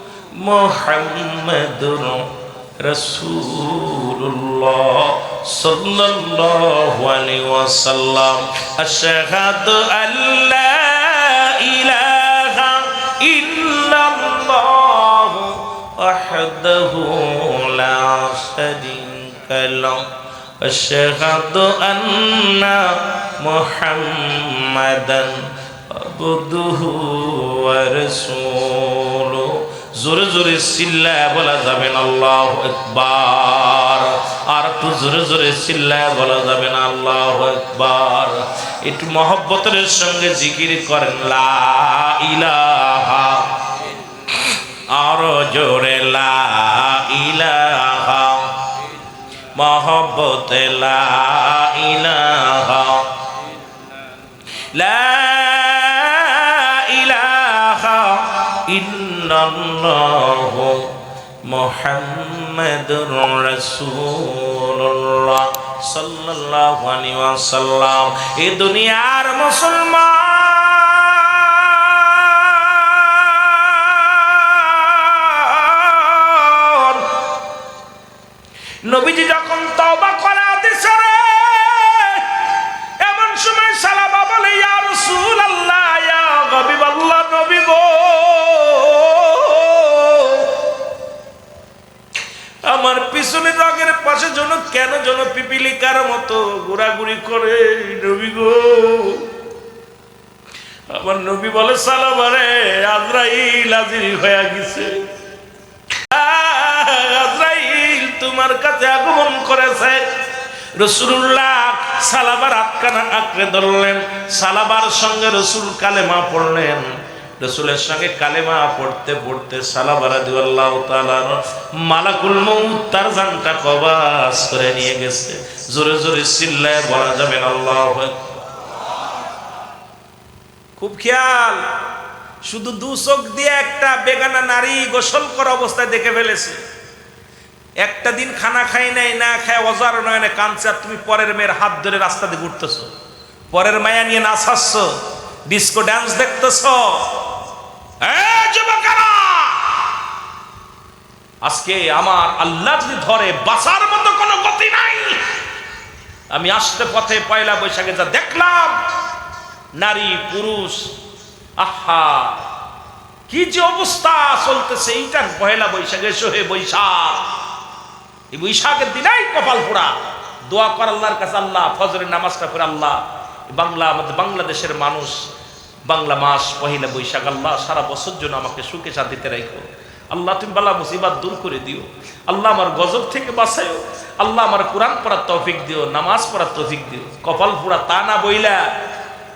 মুহাম্মাদুর রাসূলুল্লাহ সাল্লাল্লাহু আলাইহি ওয়াসাল্লাম। আশহাদু আল্লা ইলাহা ইল্লাল্লাহু ওয়াহদাহু লা শারীকা লাহু আশহাদু আন্না মুহাম্মাদান আবদুহু ওয়া রাসূলুহু। জোরে জোরে চিল্লায় বলা যাবে না আল্লাহু আকবার। আর একটু জোরে জোরে চিল্লায় বলা যাবে না আল্লাহু আকবার। একটু মহব্বতের সঙ্গে জিকির করেন লা ইলাহা, আরো জোরে লা ইলাহা, মহব্বতে লা ইলাহা, লা ইলাহা ইল্লাল্লাহু মুহাম্মাদুর রাসূলুল্লাহ সাল্লাল্লাহু আলাইহি ওয়াসাল্লাম। এই দুনিয়ার মুসলমান নবীজি যখন তওবা করে দিছে রে, এমন সময় সালাবা বলে ইয়া রাসূলুল্লাহ, ইয়া হাবিবাল্লাহ, নবী গো, আমার পিছনে রগের পাশে কেন পিপিলিকার মতো ঘোরাঘুরি করে নবী গো। আমার নবী বলে সালাবারে, আজরাইল হাজির হয়ে গেছে, আজরাইল তোমার কাছে আগমন করেছে। রাসূলুল্লাহ সালাবার আটকানা আঁকড়ে ধরলেন, সালাবার সঙ্গে রাসূল কালেমা পড়লেন। রাসূলের সঙ্গে কালেমা পড়তে পড়তে সালাবা রাদিয়াল্লাহু তাআলা মালাকুল মউত তার জানটা কবাজ করে নিয়ে গেছে। জোরে জোরে চিল্লায় বলা যাবে না আল্লাহু আকবার। খুব খেয়াল, শুধু দু চোখ দিয়ে একটা বেগানা নারী গোসল করা অবস্থায় দেখে ফেলেছে। একটা দিন খানা খাই নাই, না খায় অজার নয়নে কাঁদছে, আর তুমি পরের মেয়ের হাত ধরে রাস্তা দিয়ে ঘুরতেছো, পরের মায়া নিয়ে নাচাচ্ছ, ডিস্কো ডান্স দেখতেছ। আজকে আমার আল্লাহ যদি ধরে, বাঁচার মতো কোনো গতি নাই। আমি আসতে পথে পয়লা বৈশাখে যা দেখলাম, নারী পুরুষ, আহা কি যে অবস্থা চলতেছে। এইটা পয়লা বৈশাখে সোহে বৈশাখ, এই বৈশাখের দিনাই কপাল পোড়া। দোয়া কর আল্লাহর কাছে, আল্লাহ ফজরের নামাজটা পড়ে আল্লাহ আমাদের বাংলাদেশের মানুষ, বাংলা মাস পহিলা বৈশাখ, আল্লাহ সারা বছর জন্য আমাকে সুখে শান্তিতে রাখো। আল্লাহ তুমি বালা মুসিবাত দূর করে দিও। আল্লাহ আমার গজব থেকে বাঁচাইও। আল্লাহ আমার কোরআন পড়ার তৌফিক দিও, নামাজ পড়ার তৌফিক দিও। কপাল পোড়া তা না বইলা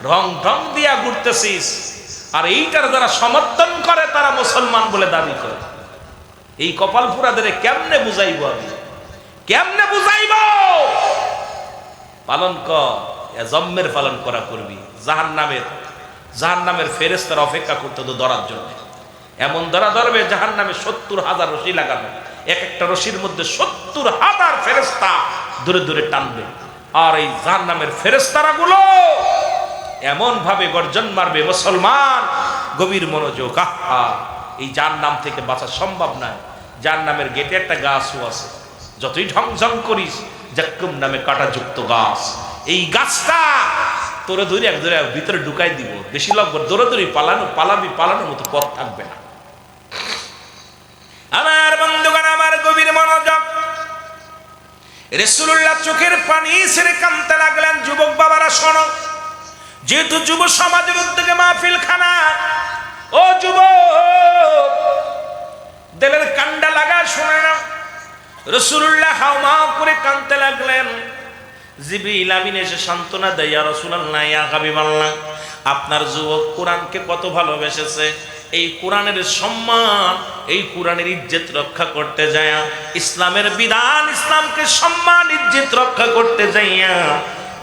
রং ঢং দিয়া ঘুরতেছিস, আর এইটার যারা সমর্থন করে তারা মুসলমান বলে দাবি করে। এই কপাল পোড়াদের কেমনে বুঝাইব আমি, কেমনে বুঝাইব? পালন কর, জম্মের পালন করা করবি। জাহান্নামের ফেরেশতারা অপেক্ষা করতে তো ধরার জন্য, এমন ধরা ধরবে জাহান্নামে 70,000 রশি লাগানো, এক একটা রশির মধ্যে 70,000 ফেরেশতা দূরে দূরে টানবে। আর এই জাহান্নামের ফেরেশতারা গুলো এমন ভাবে গর্জন মারবে, মুসলমান গভীর মনোযোগ। আহা, এই জাহান্নাম থেকে বাঁচা সম্ভব নয়। জাহান্নামের গেটে একটা গাছও আছে, যতই ঝংঝং করিস, জাক্কুম নামে কাঁটাযুক্ত গাছ। এই গাছটা তোরে ধরে এক ধরে ভিতরে ঢুকাই দিব, বেশি লাগবে দৌড়াদৌড়ি পালানোর মতো পথ থাকবে না। আমার বন্ধুগণ, আমার গভীর মনোযোগ, রাসূলুল্লাহ চোখের পানি ছেড়ে কাঁদতে লাগলেন। যুবক বাবারা শোনো, যেহেতু যুব সমাজের উদ্যোগে মাহফিল খানা, ও যুবক দিলের কান্ডা লাগা শোনে না। রাসূলুল্লাহ হাওমাও করে কাঁদতে লাগলেন। জিবরিল আমিন এসে সান্ত্বনা দেয়, ইয়া রাসূলুল্লাহ, ইয়া হাবিবাল্লাহ, আপনার যুবক কোরআনকে কত ভালোবেসেছে, এই কোরআনের সম্মান, এই কোরআনের ইজ্জত রক্ষা করতে যায়, ইসলামের বিধান, ইসলামকে সম্মান ইজ্জত রক্ষা করতে যাইয়া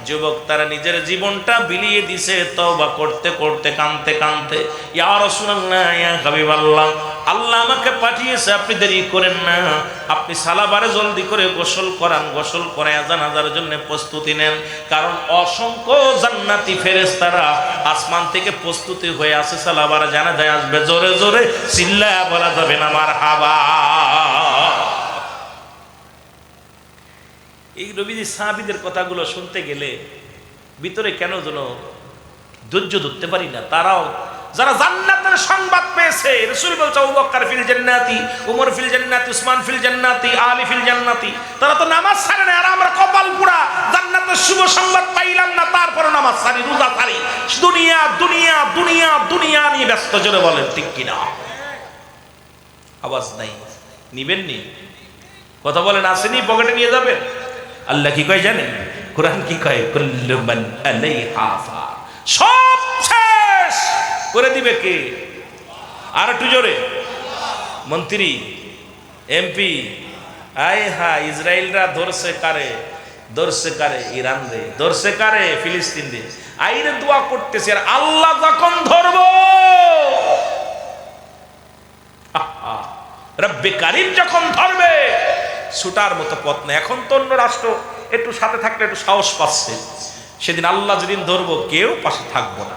যুবক তারা নিজের জীবনটা বিলিয়ে দিছে তওবা করতে করতে, কাঁদতে কাঁদতে। ইয়া রাসূলুল্লাহ, ইয়া হাবিবাল্লাহ, আল্লাহ আমাকে পাঠিয়েছে, আপনি দেরি করেন না, আপনি সালাবারে জলদি করে গোসল করান, গোসল করে জানাজার জন্য প্রস্তুতি নেন, কারণ অসংখ্য জান্নাতি ফেরেশতারা আসমান থেকে প্রস্তুতি হয়ে আছে, সালাবারে জানাজায় আসবে। জোরে জোরে চিল্লায়া বলা যাবে না মারহাবা। এই নবীজি সাহাবীদের কথাগুলো শুনতে গেলে ভিতরে কেন যেন ধৈর্য ধরতে পারি না। তারাও যারা জান্নাতের সংবাদ পেয়েছে, রাসূল বলছে আবু বকর ফিল জান্নাতি, উমর ফিল জান্নাতি, উসমান ফিল জান্নাতি, আলী ফিল জান্নাতি, তারা তো নামাজ ছাড়ে না। আর আমরা কপাল পুরা জান্নাতের শুভ সংবাদ পাইলাম না, তারপরে নামাজ ছাড়ি, রোজা ছাড়ি, দুনিয়া দুনিয়া দুনিয়া দুনিয়া নিয়ে ব্যস্ত। জোরে বলেন ঠিক কিনা? আওয়াজ নাই, নিবেন নি? কথা বলেন, আসেনি পকেটে নিয়ে যাবেন। আল্লাহ কি কয় জানেন? কোরআন কি কয়? কুল্লু মান আলাইহা ফান, সব শেষ করে দিবে কে? আর একটু জোরে। মন্ত্রী, এমপি, আয় হা, ইসরায়েলরা ধরছে কারে? ধরছে কারে? ইরান রে। ধরছে কারে? ফিলিস্তিন রে। আইরে দোয়া করতেছে, আর আল্লাহ যখন ধরবো, রব্বে কারীম যখন ধরবে, ছুটার মতো পথ নেই। এখন তো অন্য রাষ্ট্র একটু সাথে থাকলে একটু সাহস পাচ্ছে, সেদিন আল্লাহ যেদিন ধরবো কেউ পাশে থাকবো না।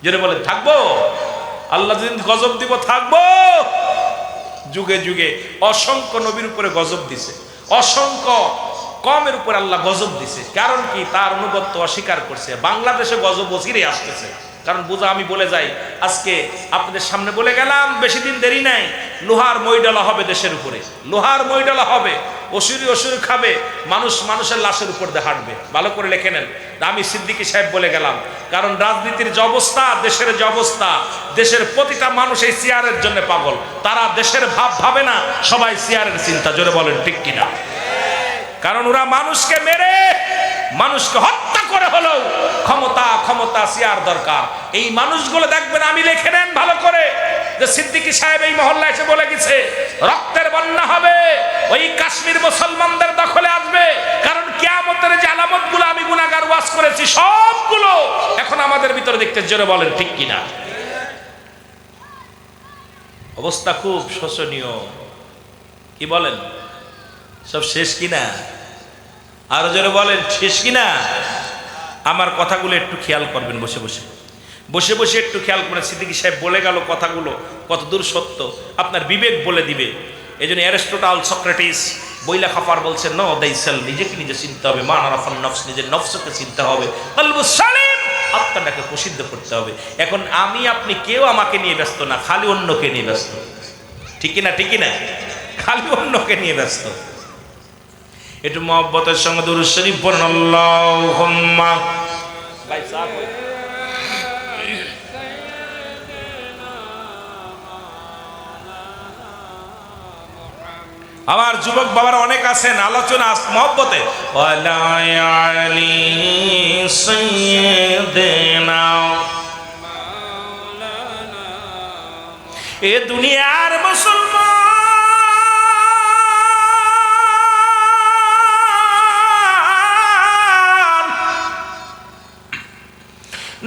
যেটা বলে থাকবো, আল্লাহ যেদিন গজব দিব থাকবো। যুগে যুগে অসংখ্য নবীর উপরে গজব দিছে, অসংখ্য কমের উপরে আল্লাহ গজব দিছে। কারণ কি? তার অনুগত্য অস্বীকার করছে। বাংলাদেশে গজব অচিরে আসতেছে, কারণ বোঝা আমি বলে যাই, আজকে আপনাদের সামনে বলে গেলাম, বেশি দিন দেরি নাই, লোহার মই ডালা হবে দেশের উপরে, লোহার মই ডালা হবে, অসুরি অসুরি খাবে, মানুষ মানুষের লাশের উপর দিয়ে হাঁটবে। ভালো করে লিখে নেন, আমি সিদ্দিকী সাহেব বলে গেলাম। কারণ রাজনীতির যে অবস্থা, দেশের যে অবস্থা, দেশের প্রতিটা মানুষ এই চেয়ারের জন্য পাগল। তারা দেশের ভাব ভাবে না, সবাই চেয়ারের চিন্তা। জোরে বলেন ঠিক কিনা? কারণ ওরা মানুষকে মেরে, মানুষকে হত্যা করে হলেও ক্ষমতা ক্ষমতা চেয়ার দরকার। এই মানুষগুলো দেখবেন, আমি লিখে নেন ভালো করে, যে সিদ্দিকী সাহেব এই মহল্লায় এসে বলে গেছে রক্তের বন্যা হবে, ওই কাশ্মীর মুসলমানদের দখলে আসবে। কারণ কিয়ামতের যে আলামতগুলো আমি গুনাহগার ওয়াজ করেছি, সবগুলো এখন আমাদের ভিতরে দেখতে। জোরে বলেন ঠিক কিনা? অবস্থা খুব শোচনীয়। কি বলেন? সব শেষ কিনা? আরো জোরে বলেন, শেষ কিনা? আমার কথাগুলো একটু খেয়াল করবেন, বসে বসে বসে বসে একটু খেয়াল করবেন। সিদ্দিকী সাহেব বলে গেল কথাগুলো কতদূর সত্য, আপনার বিবেক বলে দিবে। এই জন্য অ্যারিস্টটল, সক্রেটিস বইলা খাফার বলছেন, নো দাইসেল, নিজেকে নিজে চিনতে হবে, মান আরাফান নফস, নিজের নফসকে চিনতে হবে, কলবুস সালিম, আত্মাটাকে প্রসিদ্ধ করতে হবে। এখন আমি আপনি কেউ আমাকে নিয়ে ব্যস্ত না, খালি অন্যকে নিয়ে ব্যস্ত। ঠিক কিনা? ঠিক কিনা? খালি অন্যকে নিয়ে ব্যস্ত। একটু মহব্বতের সঙ্গে দুরূদ শরীফ পড়ুন। আল্লাহুম্মা ভাই সাহেব, আমার যুবক বাবারা অনেক আছেন, আলোচনা মহব্বতে। ওয়ালা আলী সাইয়্যিদিনা মাওলানা, এ দুনিয়ার মুসলমান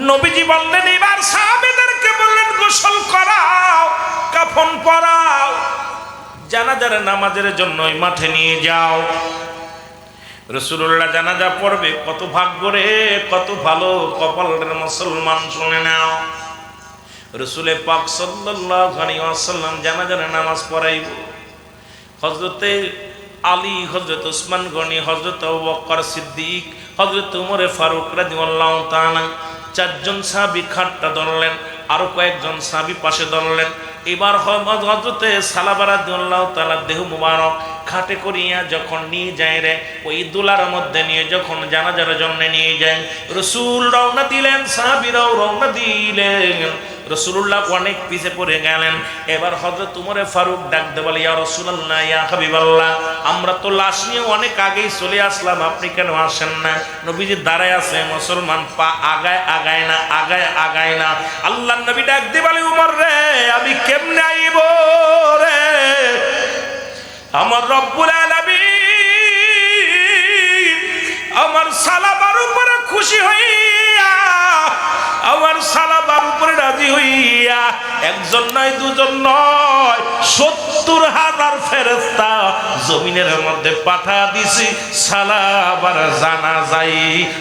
নবীজি বললেন, এবার সাহাবীদেরকে বললেন গোসল করাও, কাফন পরাও, জানাজার নামাজের জন্য ওই মাঠে নিয়ে যাও। রাসূলুল্লাহ জানাজা পড়বে, কত ভাগ্য রে, কত ভালো কপালের মুসলমান, শুনে নাও। রাসূলে পাক সাল্লাল্লাহু আলাইহি ওয়াসাল্লাম জানাজার নামাজ পড়াইব। হযরতে আলী, হযরত উসমান গনি, হযরত আবু বকর সিদ্দিক, হযরত উমর ফারুক রাদিয়াল্লাহু তাআলা, চারজন সাহাবী খাটটা ধরলেন, আরো কয়েকজন সাহাবী পাশে ধরলেন। এবার হযরতে সালাবা রাদিয়াল্লাহু তাআলা দেহ মুবারক খাটে করিয়া যখন নিয়ে যায় রে, ওই দুলার মধ্যে নিয়ে যখন জানাজার জন্য নিয়ে যায়, রাসূল রওনা দিলেন, সাহাবীরাও রওনা দিলেন। রাসূলুল্লাহ অনেক পিছে পড়ে গেলেন। এবার হযরত উমর ফারুক ডাক দিয়ে বলে, ইয়া রাসূলুল্লাহ, ইয়া হাবিবাল্লাহ, আমরা তো লাশ নিয়ে অনেক আগেই চলে আসলাম, আপনি কেন আসেন না? নবীজি দাঁড়ায় আছে, মুসলমান পা আগায় আগায় না, আগায় আগায় না। আল্লাহর নবী ডাক দিয়ে বলে, উমর রে, আমি কেমনে আইব রে? আমার রব্বুল আলামিন আমার সালাবার উপরে খুশি হইয়া, আমার সালাবার উপরে রাজি হইয়া একজন নয়, দুজন নয়, ৭০,০০০ ফেরেশতা জমিনের মধ্যে পাঠা দিছি সালাবার জানাজাই।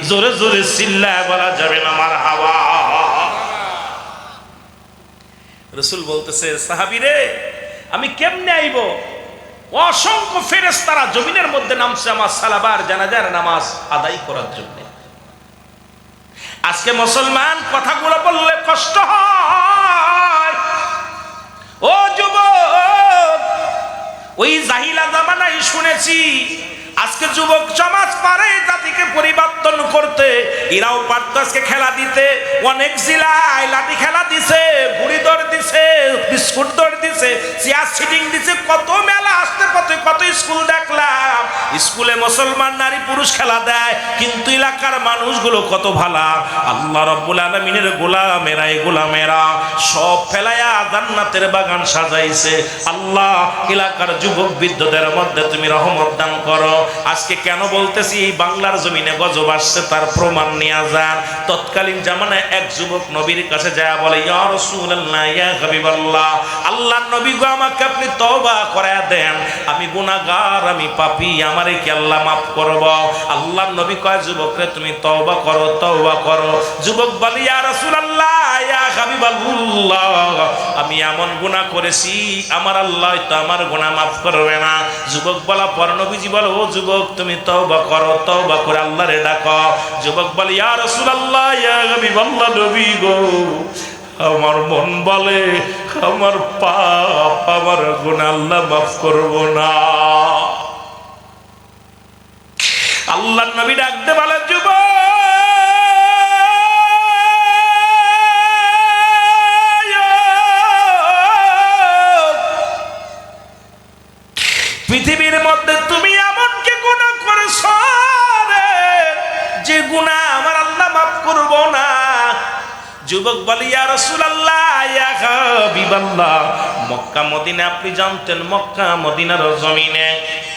জোরে জোরে চিল্লায় বলা যাবে না মারহাবা। রাসূল বলতেছে, সাহাবী রে, আমি কেমনে আইব? অসংখ্য ফেরেশতারা জমিনের মধ্যে নামছে আমার সালাবার জানাজার নামাজ আদায় করার জন্য। আজকে মুসলমান কথাগুলো বললে কষ্ট হয়। ও যুবক, ওই জাহিলা জামানায় শুনেছি, আজকে যুবক সমাজ পারে জাতিকে পরিবর্তন করতে। এরাও পারত আজকে খেলা দিতে, অনেক জেলায় লাঠি খেলা দিছে, বুড়ি দৌড় দিছে, বিস্কুট দৌড় দিছে, চেয়ার সিটিং দিছে, কত মেলা আসতে পথে কত স্কুল দেখলাম। স্কুলে মুসলমান নারী পুরুষ খেলা দেয়, কিন্তু এলাকার মানুষগুলো কত ভালা। আল্লাহ রাব্বুল আলামিনের গোলামেরা, এই গোলামেরা সব ফেলায়া জান্নাতের বাগান সাজাইছে। আল্লাহ এলাকার যুবক বৃদ্ধদের মধ্যে তুমি রহমত দান করো। আজকে কেন বলতেছি, এই বাংলার জমিনে গজব আসছে তার প্রমাণ নিয়ে যান। তৎকালীন জামানায় এক যুবক নবীর কাছে যায় বলে, ইয়া রাসূলুল্লাহ, ইয়া হাবিবাল্লাহ, আল্লাহর নবী গো, আমাকে আপনি তওবা করায়া দেন, আমি গুনাহগার, আমি পাপী, আমারে কি আল্লাহ মাফ করব? আল্লাহর নবী কয়, যুবক রে, তুমি তওবা করো, তওবা করো। যুবক বলে, ইয়া রাসূলুল্লাহ, ইয়া হাবিবাল্লাহ, আমি এমন গুনাহ করেছি আমার আল্লাহ তো আমার গুনাহ মাফ করবে না। যুবক বলা পর নবীজি বলে, ও যুবক, তুমি তওবা করো, তওবা করে আল্লাহরে ডাকো। যুবক বলে, ইয়া রাসূলুল্লাহ, ইয়া হাবিবাল্লাহ, নবী গো, আমার মন বলে আমার পাপ, আমার গুনাহ আল্লাহ মাফ করব না। আল্লাহর নবী ডাকতে বলে, যুবক, পৃথিবীর মধ্যে তুমি এমন কি গুনাহ করেছো রে, যে গুনাহ আমার আল্লাহ মাফ করব না? যুবক বলে, ইয়া রাসূলুল্লাহ, ইয়া হাবিবাল্লাহ, মক্কা মদিনা আপনি জানতেন, মক্কা মদিনার জমিনে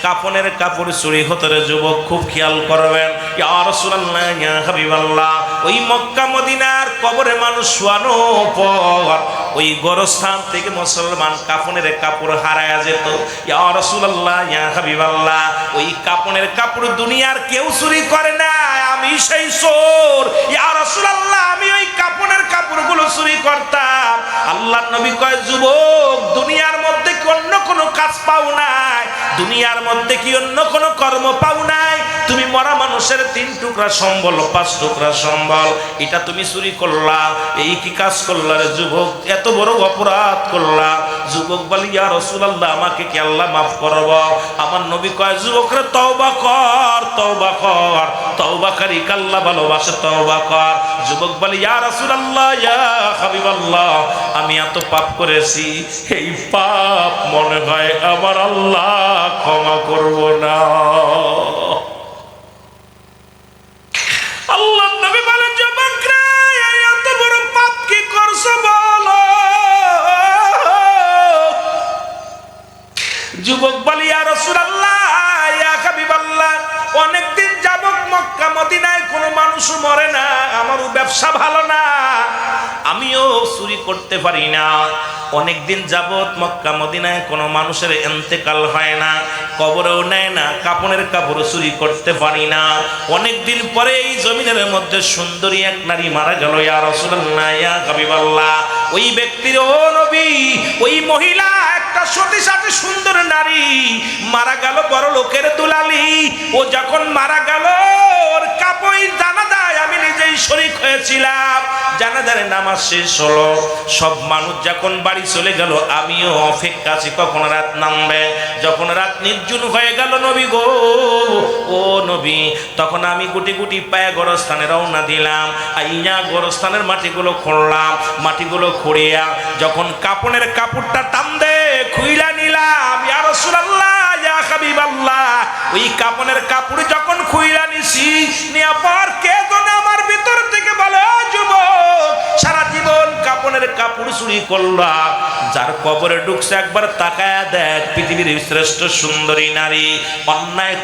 কাফনের কাপড় চুরি হতো রে। যুবক খুব খেয়াল করবেন, ইয়া রাসূলুল্লাহ, ইয়া হাবিবাল্লাহ, ওই মক্কা মদিনার কবরে মানুষ শোয়ানো পর ওই গোরস্থান থেকে মুসলমান কাফনের কাপড় হারায়া যেত। ইয়া রাসূলুল্লাহ, ইয়া হাবিবাল্লাহ, ওই কাফনের কাপড় দুনিয়ার কেউ চুরি করে না, আমি সেই চোর। ইয়া রাসূলুল্লাহ, আমি ওই কাফনের কাপড়গুলো চুরি করতাম। আল্লাহর নবী কয়, যুবক, দুনিয়ার মধ্যে কি অন্য কোনো কাজ পাও নাই? দুনিয়ার মধ্যে কি অন্য কোনো কর্ম পাও নাই? তুমি মরা মানুষের 3 টুকরা সম্বল, 5 টুকরা সম্বল, এটা তুমি চুরি করলা, এই কি কাজ করলা রে যুবক? এত বড় অপরাধ করলা। যুবক বলে, ইয়া রাসূলুল্লাহ, আমাকে কি আল্লাহ মাফ করব? আমার নবী কয়, যুবক রে, তওবা কর, তওবা কর, তওবাকারী আল্লাহ ভালোবাসে, তওবা কর। যুবক বলে, ইয়া রাসূলুল্লাহ, ইয়া হাবিবাল্লাহ, আমি এত পাপ করেছি, এই পাপ মনে হয় আমার আল্লাহ ক্ষমা করব না। আল্লাহ নবী বলে, যুবক রে, এত বড় পাপ কি করছো বলো? যুবক বলে, ইয়া রাসূলুল্লাহ, ইয়া হাবিবাল্লাহ, অনেকদিন যাবত মক্কা মদিনায় কোনো মানুষ মরে না, আমারও ব্যবসা ভালো না, আমিও চুরি করতে পারি না। অনেকদিন যাবত মক্কা মদিনায় কোনো মানুষের ইন্তেকাল হয় না, কবরেও নেয় না, কাপনের কাপড় চুরি করতে পারি না। অনেকদিন পরে এই জমিনের মধ্যে সুন্দরী এক নারী মারা গেল। ইয়া রাসূলুল্লাহ, ইয়া হাবিবাল্লাহ, ওই ব্যক্তির, ও নবী, ওই মহিলা একটা সতী সাথে সুন্দর নারী মারা গেল বড় লোকের দুলালি। ও যখন মারা গেল ওর কাপড় জানাজায় আমি নিজেই শরীক হয়েছিলাম। জানাজার নামাজ শেষ হলো, সব মানুষ যখন বাড়ি চলে গেল আমিও অপেক্ষা আছি কখন রাত নামবে। যখন রাত নির্জন হয়ে গেল নবী গো, ও নবী, তখন আমি গুটি গুটি পায়ে গোরস্থানে রওনা দিলাম। আইয়া গোরস্থানের মাটিগুলো খুঁড়লাম, মাটিগুলো খুঁড়িয়া যখন কাপড়ের কাপড়টা টান দে খুইলা নিলাম, ইয়া রাসূলুল্লাহ ইয়া হাবিবাল্লাহ, ওই কাপড়ের কাপড় যখন খুইলা নিছি নিয়া পর কে যেন আমার ভিতর থেকে বলে, ও যুবক, সারা জীবন কাপড়ের কাপড় চুরি করলা, যার কবরে ঢুকছে একবার তাকায়া দেখ, পৃথিবীর শ্রেষ্ঠ সুন্দরী নারী। অন্যায়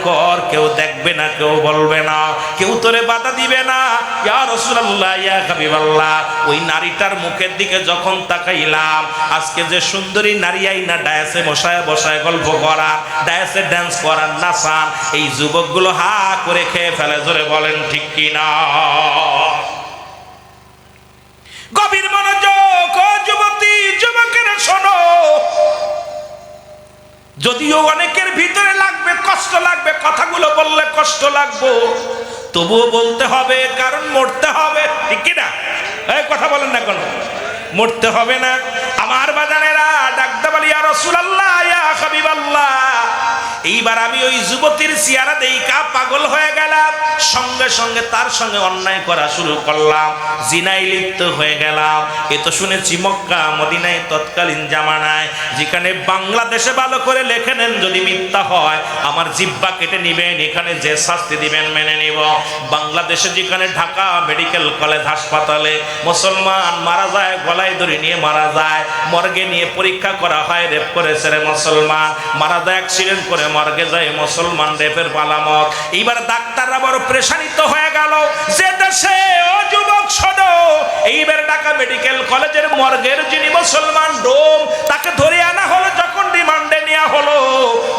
কর, কেউ দেখবে না, কেউ বলবে না, কেউ তোরে বাধা দিবে না। ইয়া রাসূলুল্লাহ ইয়া হাবিবাল্লাহ, ওই নারীটার মুখের দিকে যখন তাকাইলাম, আজকে যে সুন্দরী নারী আইনা ডায়াসে বসায় বসায় গল্প করা, ডায়াসে ড্যান্স করার, নাচান, এই যুবকগুলো হা করে খেয়ে ফেলে। জোরে বলেন ঠিক কিনা? গভীর মনোযোগ, ও যুবতী যুবকেরা শোনো, যদিও অনেকের ভিতরে লাগবে, কষ্ট লাগবে, কথাগুলো বললে কষ্ট লাগবে, তবুও বলতে হবে, কারণ মরতে হবে, ঠিক কিনা? এই কথা বলেন না কেন? মরতে হবে না? আমার বাজানেরা ডাকতে বলি, ইয়া রাসূলুল্লাহ ইয়া হাবিবাল্লাহ। এইবার আমি ওই যুবতীর চেহারা দেইখা পাগল হয়ে গেলাম, সঙ্গে সঙ্গে তার সঙ্গে অন্যায় করা শুরু করলাম, জিনায় লিপ্ত হয়ে গেলাম। এ তো শুনেছি মক্কা মদিনায় তৎকালীন জামানায়, যেখানে বাংলাদেশে ভালো করে লেখে নেন, যদি মিথ্যা হয় আমার জিহ্বা কেটে নিবেন, এখানে যে শাস্তি দিবেন মেনে নিব। বাংলাদেশে যেখানে ঢাকা মেডিকেল কলেজ হাসপাতালে মুসলমান মারা যায়, গলায় দড়ি নিয়ে মারা যায়, মর্গে নিয়ে পরীক্ষা করা হয়, রেপ করেছে রে মুসলমান, মারা যায় অ্যাক্সিডেন্ট করে মর্গে যায় মুসলমান, রেপের পালামত। এইবার ডাক্তাররা বড় প্রেশানিত হয়ে গেল, যে দেশে, ও যুবক শোনো, এইবার ঢাকা মেডিকেল কলেজের মর্গের যিনি মুসলমান ডোম, তাকে ধরে আনা হলো, যখন রিমান্ডে নেওয়া হলো,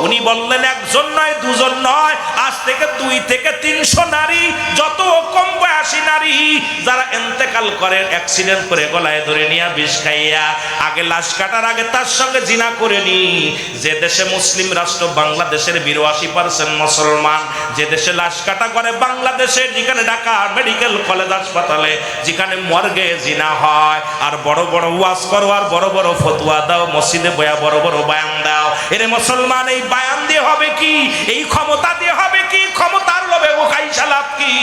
উনি বললেন একজন নয়, দুজন নয়, আজ থেকে 2 থেকে 300 নারী, যত কম বয়সী নারী যারা ইন্তেকাল করে অ্যাক্সিডেন্ট করে গলায় ধরে নিয়ে বিষ খাইয়া, আগে লাশ কাটার আগে তার সঙ্গে জিনা করে নি। যে দেশে মুসলিম রাষ্ট্র বাংলাদেশের 82% মুসলমান, যে দেশে লাশ কাটা করে বাংলাদেশে, যেখানে ঢাকা মেডিকেল কলেজ হাসপাতালে, যেখানে মর্গে জিনা হয়, আর বড় বড় ওয়াজ করো, আর বড় বড় ফতোয়া দাও, মসজিদে বয়া বড় বড় বয়ান দাও। এরে মুসলমান, এই বয়ান দিয়ে হবে কি? এই ক্ষমতা দিয়ে হবে কি? ক্ষমতার লোভে ও খাইসা লাভ কি?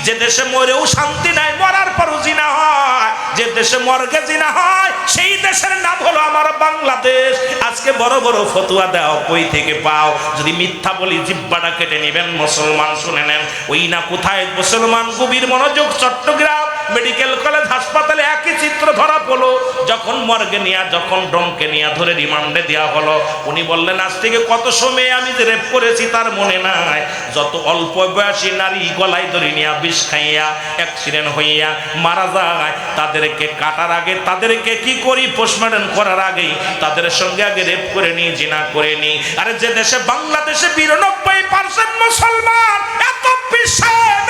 যে দেশে মরেও শান্তি নাই, মরার পরও জিনা হয়, যে দেশে মর্গে জিনা হয়, সেই দেশের নাম হলো আমার বাংলাদেশ। আজকে বড় বড় ফতোয়া দাও, কই থেকে পাও? যদি মিথ্যা বলি জিহ্বাটা কেটে নেবেন। মুসলমান শুনে নেন, ওই না কোথায় মুসলমান, গভীর মনোযোগ, চট্টগ্রাম মেডিকেল কলেজ হাসপাতালে একই চিত্র ধরা পড়লো। যখন মর্গে নিয়ে, যখন ডমকে নিয়ে ধরে রিমান্ডে দেওয়া হলো, উনি বললেন আজ থেকে কত সময় আমি যে রেপ করেছি তার মনে নাই। যত অল্প বয়সী নারী গলায় ধরে নিয়ে বিষ খাইয়া অ্যাক্সিডেন্ট হইয়া মারা যায়, তাদেরকে কাটার আগে, তাদেরকে কি করি, পোস্টমর্টম করার আগেই তাদের সঙ্গে আগে রেপ করে নিয়ে, জিনা করে নি। আরে যে দেশে বাংলাদেশে 92% মুসলমান, এত বিশ্বাস,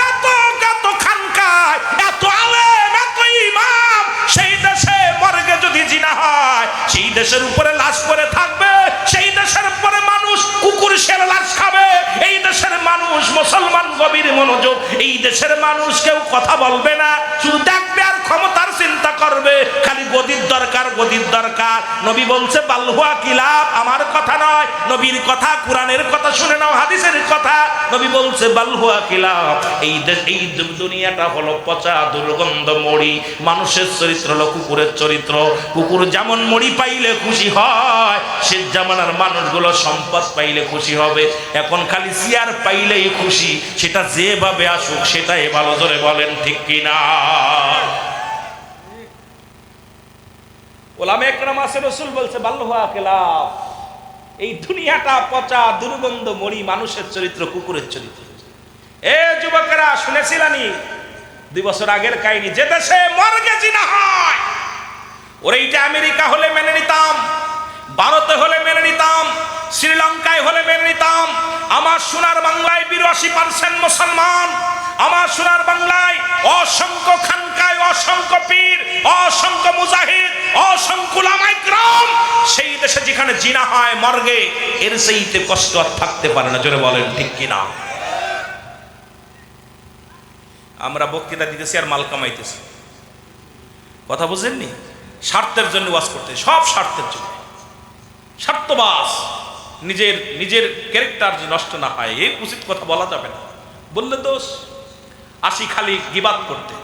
এত খানকায়, এত আলেম, এত ইমাম, সেই দেশে মর্গে যদি জিনা হয়, সেই দেশের উপরে লাশ পড়ে থাকবে, সেই দেশের উপরে মানুষ কুকুর শের লাশ খাবে। এই দেশের মানুষ মুসলমান, গভীর মনোযোগ, এই দেশের মানুষ কেউ কথা বলবে না, শুধু দেখবে আর ক্ষমতার চিন্তা করবে, খালি গদির দরকার, গদির দরকার। নবী বলছে বালহুয়া কিলাব, আমার কথা নয়, নবীর কথা, কোরআনের কথা শুনে নাও, হাদিসের কথা। নবী বলছে বালহুয়া কিলাব, এই দুনিয়াটা হলো পচা দুর্গন্ধ মড়ি। মানুষের চরিত্র হলো কুকুরের চরিত্র। কুকুর যেমন মড়ি পাইলে খুশি হয়, সে জামানার মানুষগুলো সম্পদ পাইলে খুশি হবে। এখন খালি চেয়ার পাইলেই খুশি, সেটা যেভাবে আসুক সেটাই ভালো। জোরে বলেন ঠিক কিনা? ওলামা একরাম আছে, রাসূল বলছে বাল্লুহা কিলাব, এই দুনিয়াটা পচা দুর্গন্ধ মরি, মানুষের চরিত্র কুকুরের চরিত্র। এ যুবকেরা শুনেছিলানি 2 বছর আগের কাহিনী, যে দেশে মর্গে জিনা হয়, ওর এইটা আমেরিকা হলে মেনে নিতাম, ভারতে হলে মেনে নিতাম, শ্রীলঙ্কায় হলে মেনে নিতাম। আমার সোনার বাংলায় 82% মুসলমান, আমার সোনার বাংলায় অসংখ্য খানকায়, অসংখ্য পীর, অসংখ্য মুজাহিদ, অসংখ্য উলামায়ে কেরাম, সেই দেশে যেখানে জিনা হয় মর্গে, এর সেইতে কষ্ট আর থাকতে পারে না। জোরে বলেন ঠিক কিনা? আমরা বক্তৃতা দিতেছি আর মাল কামাইতেছি, কথা বুঝেননি? স্বার্থের জন্য ওয়াজ করতে, সব স্বার্থের জন্য, স্বার্থবাস, নিজের নিজের ক্যারেক্টার যে নষ্ট না হয়, এই উচিত কথা বলা যাবে না, বললে দোষ। আসি খালি গিবাত করতে,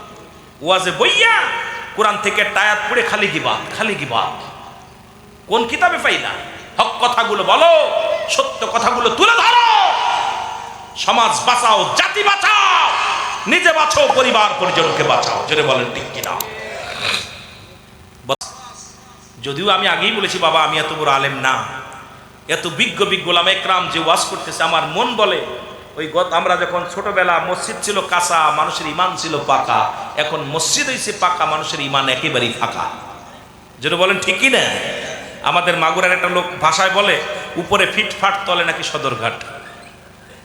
ওয়াজে বইয়া কোরআন থেকে টায়াত পড়ে খালি গিবাত, খালি গিবাত। কোন কিতাবে পাই না? হক কথাগুলো বলো, সত্য কথাগুলো তুলে ধরো, সমাজ বাঁচাও, জাতি বাঁচাও, নিজে বাঁচাও, পরিবার পরিজনকে বাঁচাও। জোরে বলেন ঠিক কিনা? যদিও আমি আগেই বলেছি বাবা, আমি এত বড় আলেম না, এত বিজ্ঞ বিজ্ঞ ওলামা একরাম যে ওয়াজ করতেছে, আমার মন বলে ওই আমরা যখন ছোটবেলা মসজিদ ছিল কাঁচা, মানুষের ইমান ছিল পাকা, এখন মসজিদ হয়েছে পাকা, মানুষের ইমান একেবারেই ফাঁকা। যেটা বলেন ঠিক কি না? আমাদের মাগুরার একটা লোক ভাষায় বলে, উপরে ফিটফাট তলে নাকি সদরঘাট।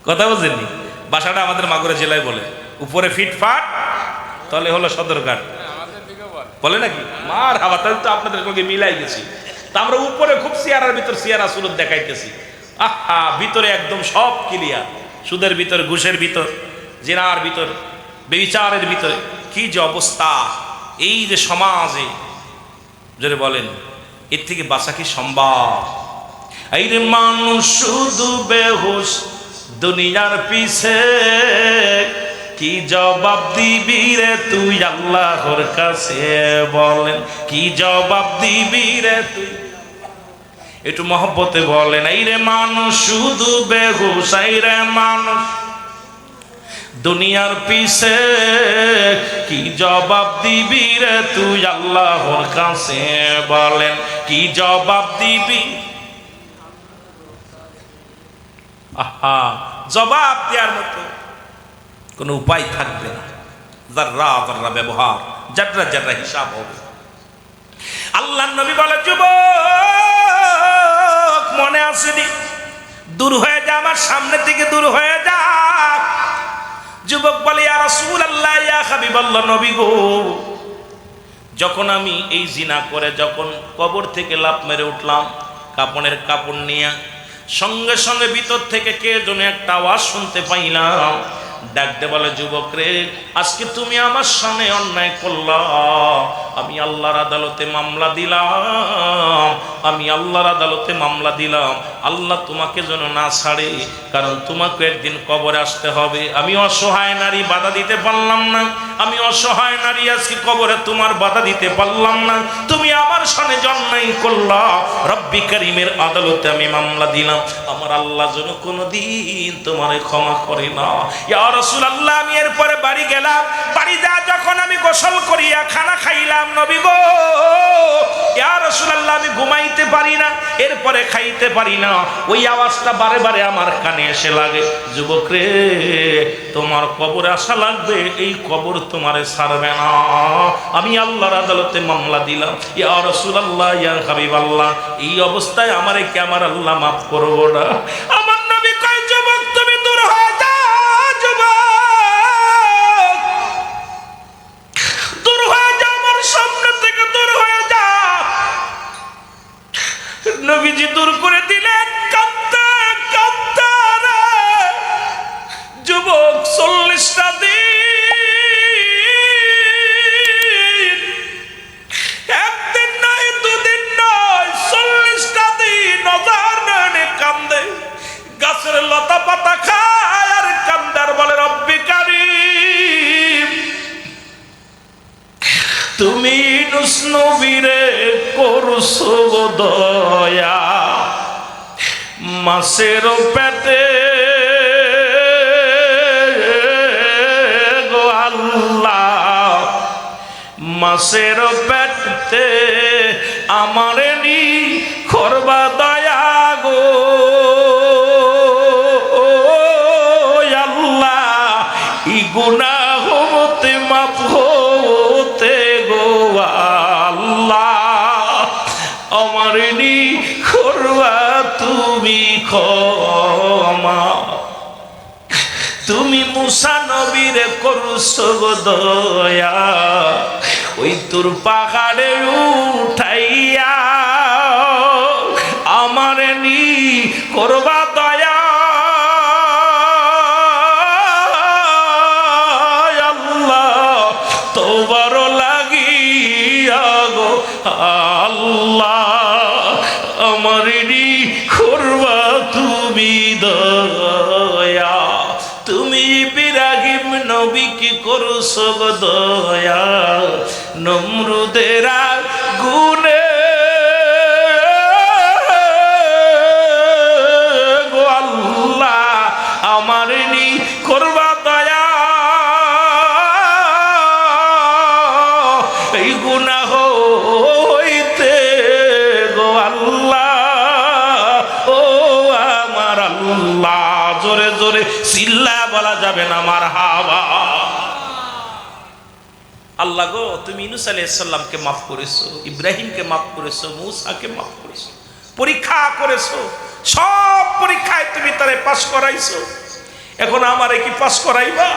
কথা বুঝেননি? ভাষাটা আমাদের মাগুরা জেলায় বলে, উপরে ফিটফাট তলে হলো সদরঘাট, বলে নাকি? মার হাওয়া, তাহলে তো আপনাদের সঙ্গে মিলাই গেছি। তা আমরা উপরে খুব সিয়ারার ভিতর সিয়ারা সুরত দেখাইতেছি, আহা ভিতরে একদম সব ক্লিয়ার। সুদের ভিতর, ঘুষের ভিতর, জিনার ভিতর, বেবিচারের ভিতরে কি যে অবস্থা, এই যে সমাজে, জোরে বলেন এর থেকে বাঁচা কি সম্ভব? এই রে মানুষ শুধু বেহুশ দুনিয়ার পিছে, কি জবাব দিবি রে তুই আল্লাহর কাছে? বলেন কি জবাব দিবি রে তুই? একটু মহব্বতে বলেন, এই রে মানুষ শুধু বেহুশ, এই রে মানুষ দুনিয়ার পিছে, কি জবাব দিবি রে তুই আল্লাহর কাছে? বলেন কি জবাব দিবি? আহা, জবাব দেওয়ার মতো কোনো উপায় থাকবে না। যাররা যাররা ব্যবহার, যাররা যাররা হিসাব হবে। আল্লাহর নবী বলে, যুবক মনে আসেনি? দূর হয়ে যা, আমার সামনে থেকে দূর হয়ে যা। যুবক বলে, ইয়া রাসূলুল্লাহ, ইয়া হাবিবাল্লাহ, নবী গো, যখন আমি এই জিনা করে যখন কবর থেকে লাফ মেরে উঠলাম কাপড়ের কাপড় নিয়ে, সঙ্গে সঙ্গে ভিতর থেকে কে যেন একটা আওয়াজ শুনতে পাইলাম, ডাকতে বলে, যুবক রে, আজকে তুমি আমার সামনে অন্যায় করলা, আমি আল্লাহর আদালতে মামলা দিলাম, আমি আল্লাহর আদালতে মামলা দিলাম। আল্লাহ তোমাকে যেন না ছাড়ে, কারণ তোমাকে একদিন কবরে আসতে হবে। আমি অসহায় নারী, বাধা দিতে পারলাম না, আমি অসহায় নারী, আজকে কবরে তোমার বাধা দিতে পারলাম না। তুমি আমার সামনে অন্যায় করলা, রব্বি কারীমের আদালতে আমি মামলা দিলাম, আমার আল্লাহ যেন কোনোদিন তোমারে ক্ষমা করে না। ইয়া রাসূলুল্লাহ, আমি এরপরে বাড়ি গেলাম, বাড়ি যা যখন আমি গোসল করিয়া খানা খাইলাম, নবী গো, ইয়া রাসূলুল্লাহ, আমি ঘুমাইতে পারি না, এরপরে খাইতে পারি না, ওই আওয়াজটা বারে বারে আমার কানে এসে লাগে, যুবক রে, তোমার কবরে আসা লাগবে, এই কবর তোমারে ছাড়বে না, আমি আল্লাহর আদালতে মামলা দিলাম। ইয়া রাসূলুল্লাহ, ইয়া হাবিবাল্লাহ, এই অবস্থায় আমারে কি আমার আল্লাহ মাফ করবো না? আমার নবী কয়, যুবক তুমি দূর হয়ে যাও, যুবক দূর হয়ে যাও, আমার সামনে থেকে দূর হয়ে যাও। নবীজি দূর করে দিলেন, কাঁদতে কাঁদতে রে যুবক 40টা দিন, একদিন নয়, দুদিন নয়, 40টা দিন নজর নয়নে কান্দে, গাছের লতা পাতা খায় আর কান্দার বলে, রব্বি কারীম, তুমি ইউনূস নবীরে করছো দয়া, মাছের পেটে গো আল্লাহ, মাছের পেটে আমারে নি করবা দয়া গো আল্লাহ, ই গুনাহ হতে মাফ হতে গো আল্লাহ, আমারে নি করবা তুমি ক্ষমা। তুমি মুসা নবীরে করছো গো দয়া, ওই তোর পাহাড়ে উঠাইয়া করবা দয়া আল্লাহ, তওবার লাগিয়া গো আল্লাহ, আমারি করবা তুমি দয়া। তুমি ইব্রাহিম নবীকে করছো গো দয়া, নমরুদের আগুনে গো আল্লাহ, আমারি করবা দয়া। এই গুনাহ হইতে গো আল্লাহ, ও আমার আল্লাহ, জোরে জোরে চিল্লা বলা যাবে না মারহাবা। আল্লাহ গো, তুমি ইউনূস আলাইহিস সালামকে মাফ করেছো, ইব্রাহিমকে মাফ করেছো, মূসাকে মাফ করেছো, পরীক্ষা করেছো, সব পরীক্ষায় তুমি তারে পাস করাইছো, এখন আমারে কি পাস করাইবা?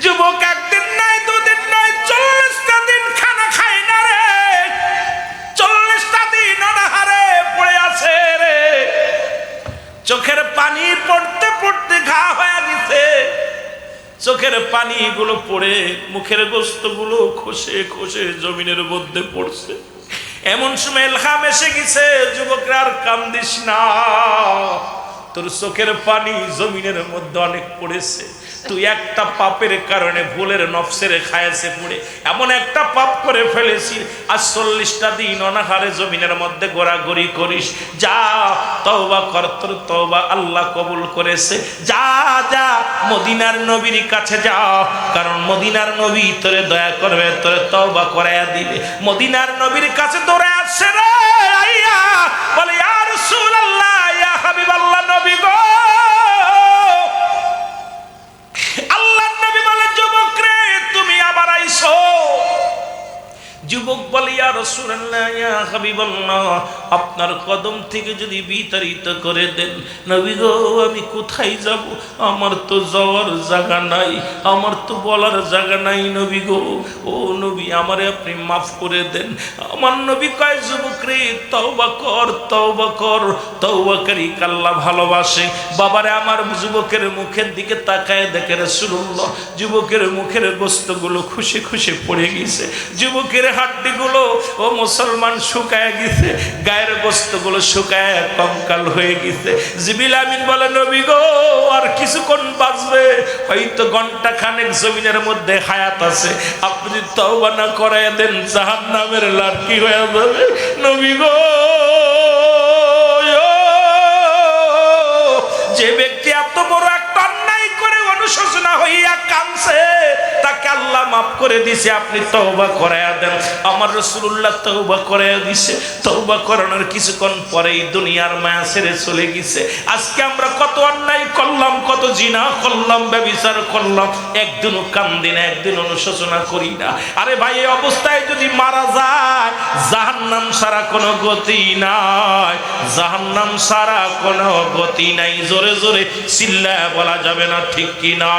যুবক একদিন নাই, দুদিন নাই, 40টা দিন খানা খাই না রে, 40টা দিন অনাহারে পড়ে আছে রে, চোখের পানি পড়তে পড়তে ঘা হয়ে গেছে, চোখের পানিগুলো পড়ে মুখের গোস্তগুলো খসে খসে জমিনের মধ্যে পড়ছে। এমন সময় ইলহাম এসে গেছে, যুবকরা আর কান্দিস না, তোর চোখের পানি জমিনের মধ্যে অনেক পড়েছে, তুই একটা পাপের কারণে ভুলের নফসের খায়াছে পড়ে এমন একটা পাপ করে ফেলেছিস, আর 40টা দিন অনাহারে জমিনের মধ্যে ঘোরাঘুরি করিস, যা তওবা কর, তোর তওবা আল্লাহ কবুল করেছে, যা যা মদিনার নবীর কাছে যাও, কারণ মদিনার নবী তোরে দয়া করবে, তোরে তওবা করায়া দিবে। মদিনার নবীর কাছে দৌড়ে আসছে রে আইয়া, বলে ইয়া রাসূলুল্লাহ, ইয়া হাবিবাল্লাহ, নবী গো। আল্লাহর নবী বলে, যুবক রে তুমি আবার আইছো। যুবক বলে, ইয়া রাসূলুল্লাহ, ইয়া হাবিবাল্লাহ, আপনার কদম থেকে যদি বিতাড়িত করে দেন নবী গো, আমি কোথায় যাব? আমার তো যাওয়ার জায়গা নাই, আমার তো বলার জায়গা নাই নবী গো। ও নবী, আমারে আপনি মাফ করে দেন। আমার নবী কয়, যুবক রে তওবা কর, তওবা কর, তওবাকারী আল্লাহ ভালোবাসে। বাবারে আমার যুবকের মুখের দিকে তাকায় দেখে রাসূলুল্লাহ যুবকের মুখের গোস্তগুলো খুশি খুশি পড়ে গেছে, যুবকের হাড্ডিগুলো ও মুসলমান শুকায় গেছে, গায়ের গোস্তগুলো শুকায় কঙ্কাল হয়ে গেছে। জিবরিল আমিন বলে, নবী গো আর কিছুক্ষণ বাঁচবে, হয়তো ঘন্টা খানেক জমিনের মধ্যে হায়াত আছে, আপনি তওবা না করায় দেন জাহান্নামের লাঠি হয়ে যাবে। নবী গো, যে ব্যক্তি এত বড় একটা অন্যায় করে অনুশোচনা হইয়া কাঁদছে, তাকে আল্লাহ মাফ করে দিছে, আপনি তওবা করায়া দেন। আমার রাসূলুল্লাহ তওবা করায়া দিছে, তওবা করানোর কিছুক্ষণ পরেই দুনিয়ার মায়া ছেড়ে চলে গেছে। আজকে আমরা কত অন্যায় করলাম, কত জিনা করলাম, ব্যভিচার করলাম, একদিনও কান্দি না, একদিন অনুশোচনা করি না। আরে ভাই, এই অবস্থায় যদি মারা যায়, জাহান্নাম ছাড়া কোনো গতি নাই, জাহান্নাম ছাড়া কোনো গতি নাই। জোরে জোরে চিল্লায় বলা যাবে না, ঠিক কি না?